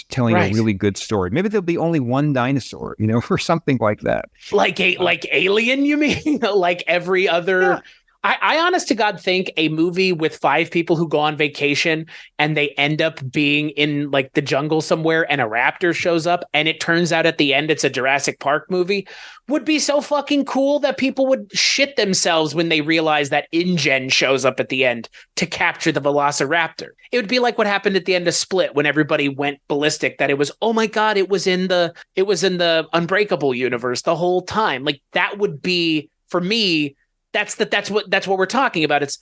telling a really good story. Maybe there'll be only one dinosaur, or something like that. Like Alien, you mean? Like every other... Yeah. I honest to God think a movie with 5 people who go on vacation and they end up being in like the jungle somewhere and a raptor shows up and it turns out at the end it's a Jurassic Park movie would be so fucking cool that people would shit themselves when they realize that InGen shows up at the end to capture the Velociraptor. It would be like what happened at the end of Split when everybody went ballistic, that it was, oh my God, it was in the Unbreakable universe the whole time. Like that would be, for me, that's what we're talking about. It's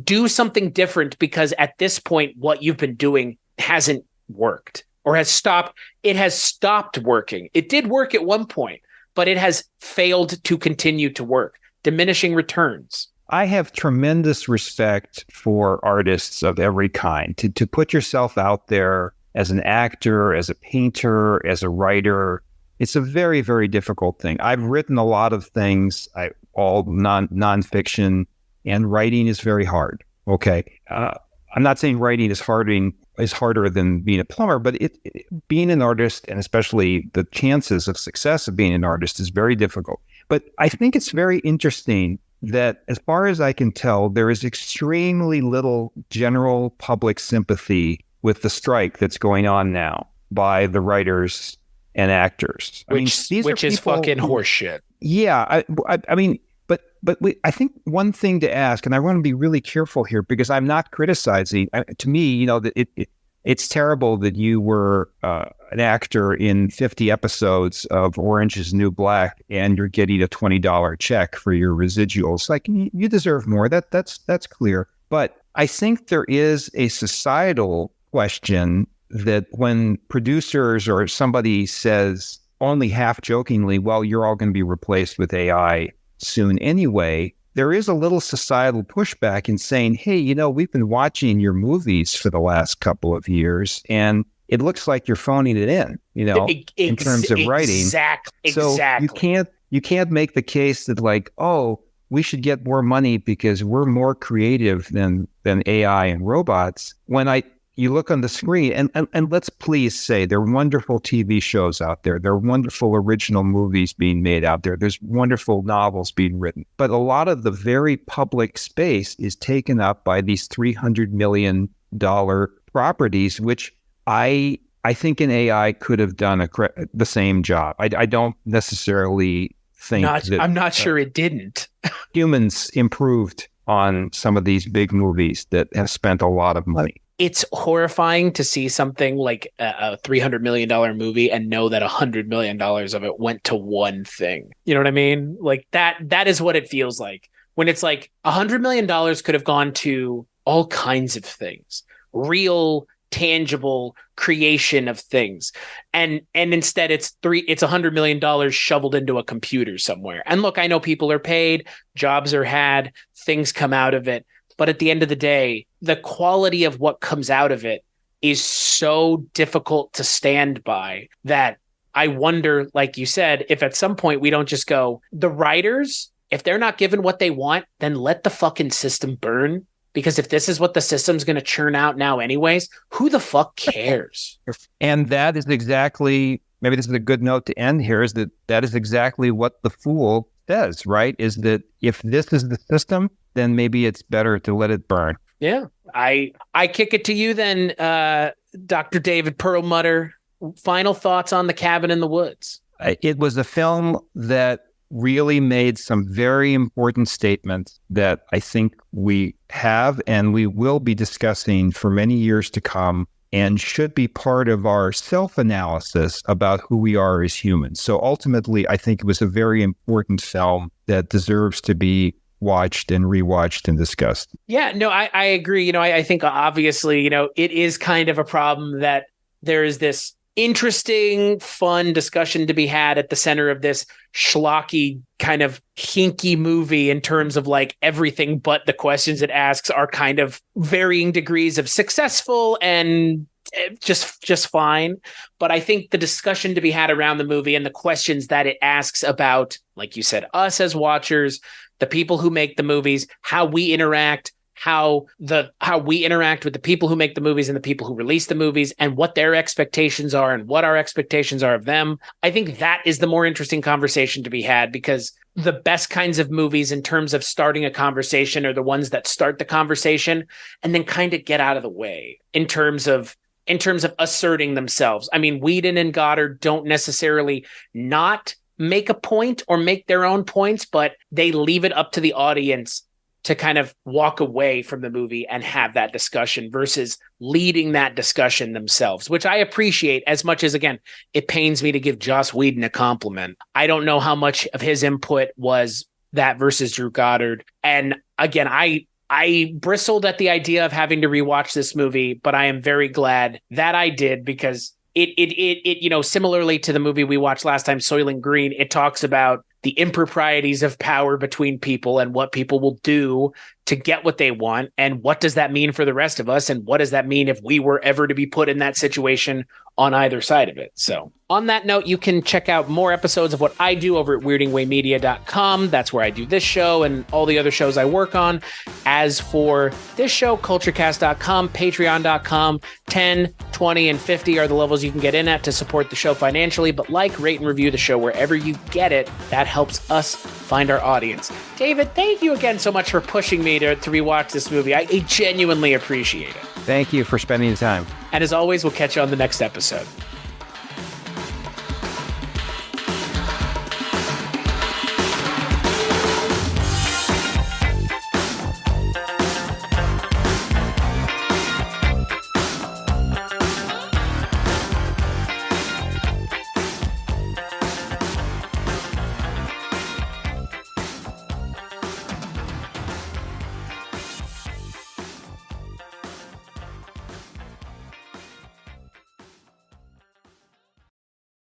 do something different, because at this point, what you've been doing hasn't worked or has stopped. It has stopped working. It did work at one point, but it has failed to continue to work. Diminishing returns. I have tremendous respect for artists of every kind. To put yourself out there as an actor, as a painter, as a writer, it's a very, very difficult thing. I've written a lot of things, all nonfiction, and writing is very hard. Okay, I'm not saying writing is harder than being a plumber, but being an artist, and especially the chances of success of being an artist, is very difficult. But I think it's very interesting that, as far as I can tell, there is extremely little general public sympathy with the strike that's going on now by the writers and actors. Which is fucking horseshit. Yeah, I mean, but I think one thing to ask, and I want to be really careful here because I'm not criticizing. To me, that it's terrible that you were an actor in 50 episodes of Orange is the New Black and you're getting a $20 check for your residuals. Like, you deserve more. That's clear. But I think there is a societal question that when producers or somebody says only half jokingly, well, you're all going to be replaced with AI soon anyway, there is a little societal pushback in saying, hey, we've been watching your movies for the last couple of years and it looks like you're phoning it in, in terms of writing. Exactly. So you can't make the case that like, oh, we should get more money because we're more creative than AI and robots. When you look on the screen, and let's please say there are wonderful TV shows out there. There are wonderful original movies being made out there. There's wonderful novels being written. But a lot of the very public space is taken up by these $300 million properties, which I think an AI could have done the same job. I don't necessarily think I'm not sure it didn't. Humans improved on some of these big movies that have spent a lot of money. It's horrifying to see something like a $300 million movie and know that $100 million of it went to one thing. You know what I mean? Like that is what it feels like when it's like $100 million could have gone to all kinds of things, real, tangible creation of things. And instead it's $100 million shoveled into a computer somewhere. And look, I know people are paid, jobs are had, things come out of it. But at the end of the day, the quality of what comes out of it is so difficult to stand by that I wonder, like you said, if at some point we don't just go, the writers, if they're not given what they want, then let the fucking system burn. Because if this is what the system's going to churn out now anyways, who the fuck cares? And that is exactly, maybe this is a good note to end here, is that is exactly what The Fool says, right? Is that if this is the system, then maybe it's better to let it burn. Yeah. I kick it to you then, Dr. David Perlmutter. Final thoughts on The Cabin in the Woods. It was a film that really made some very important statements that I think we have and we will be discussing for many years to come, and should be part of our self-analysis about who we are as humans. So ultimately, I think it was a very important film that deserves to be watched and rewatched and discussed. Yeah, no, I agree. I think obviously, it is kind of a problem that there is this interesting, fun discussion to be had at the center of this schlocky kind of hinky movie in terms of like everything but the questions it asks are kind of varying degrees of successful and just fine. But I think the discussion to be had around the movie and the questions that it asks about, like you said, us as watchers, the people who make the movies, how we interact, how we interact with the people who make the movies and the people who release the movies, and what their expectations are and what our expectations are of them. I think that is the more interesting conversation to be had, because the best kinds of movies in terms of starting a conversation are the ones that start the conversation and then kind of get out of the way in terms of asserting themselves. I mean, Whedon and Goddard don't necessarily not make a point or make their own points, but they leave it up to the audience to kind of walk away from the movie and have that discussion versus leading that discussion themselves, which I appreciate as much as, again, it pains me to give Joss Whedon a compliment. I don't know how much of his input was that versus Drew Goddard. And again, I bristled at the idea of having to rewatch this movie, but I am very glad that I did, because it similarly to the movie we watched last time, Soylent Green, it talks about the improprieties of power between people and what people will do to get what they want. And what does that mean for the rest of us? And what does that mean if we were ever to be put in that situation on either side of it? So on that note, you can check out more episodes of what I do over at weirdingwaymedia.com. That's where I do this show and all the other shows I work on. As for this show, culturecast.com, patreon.com, 10, 20, and 50 are the levels you can get in at to support the show financially. But like, rate, and review the show wherever you get it. That helps us find our audience. David, thank you again so much for pushing me to rewatch this movie. I genuinely appreciate it. Thank you for spending the time. And as always, we'll catch you on the next episode.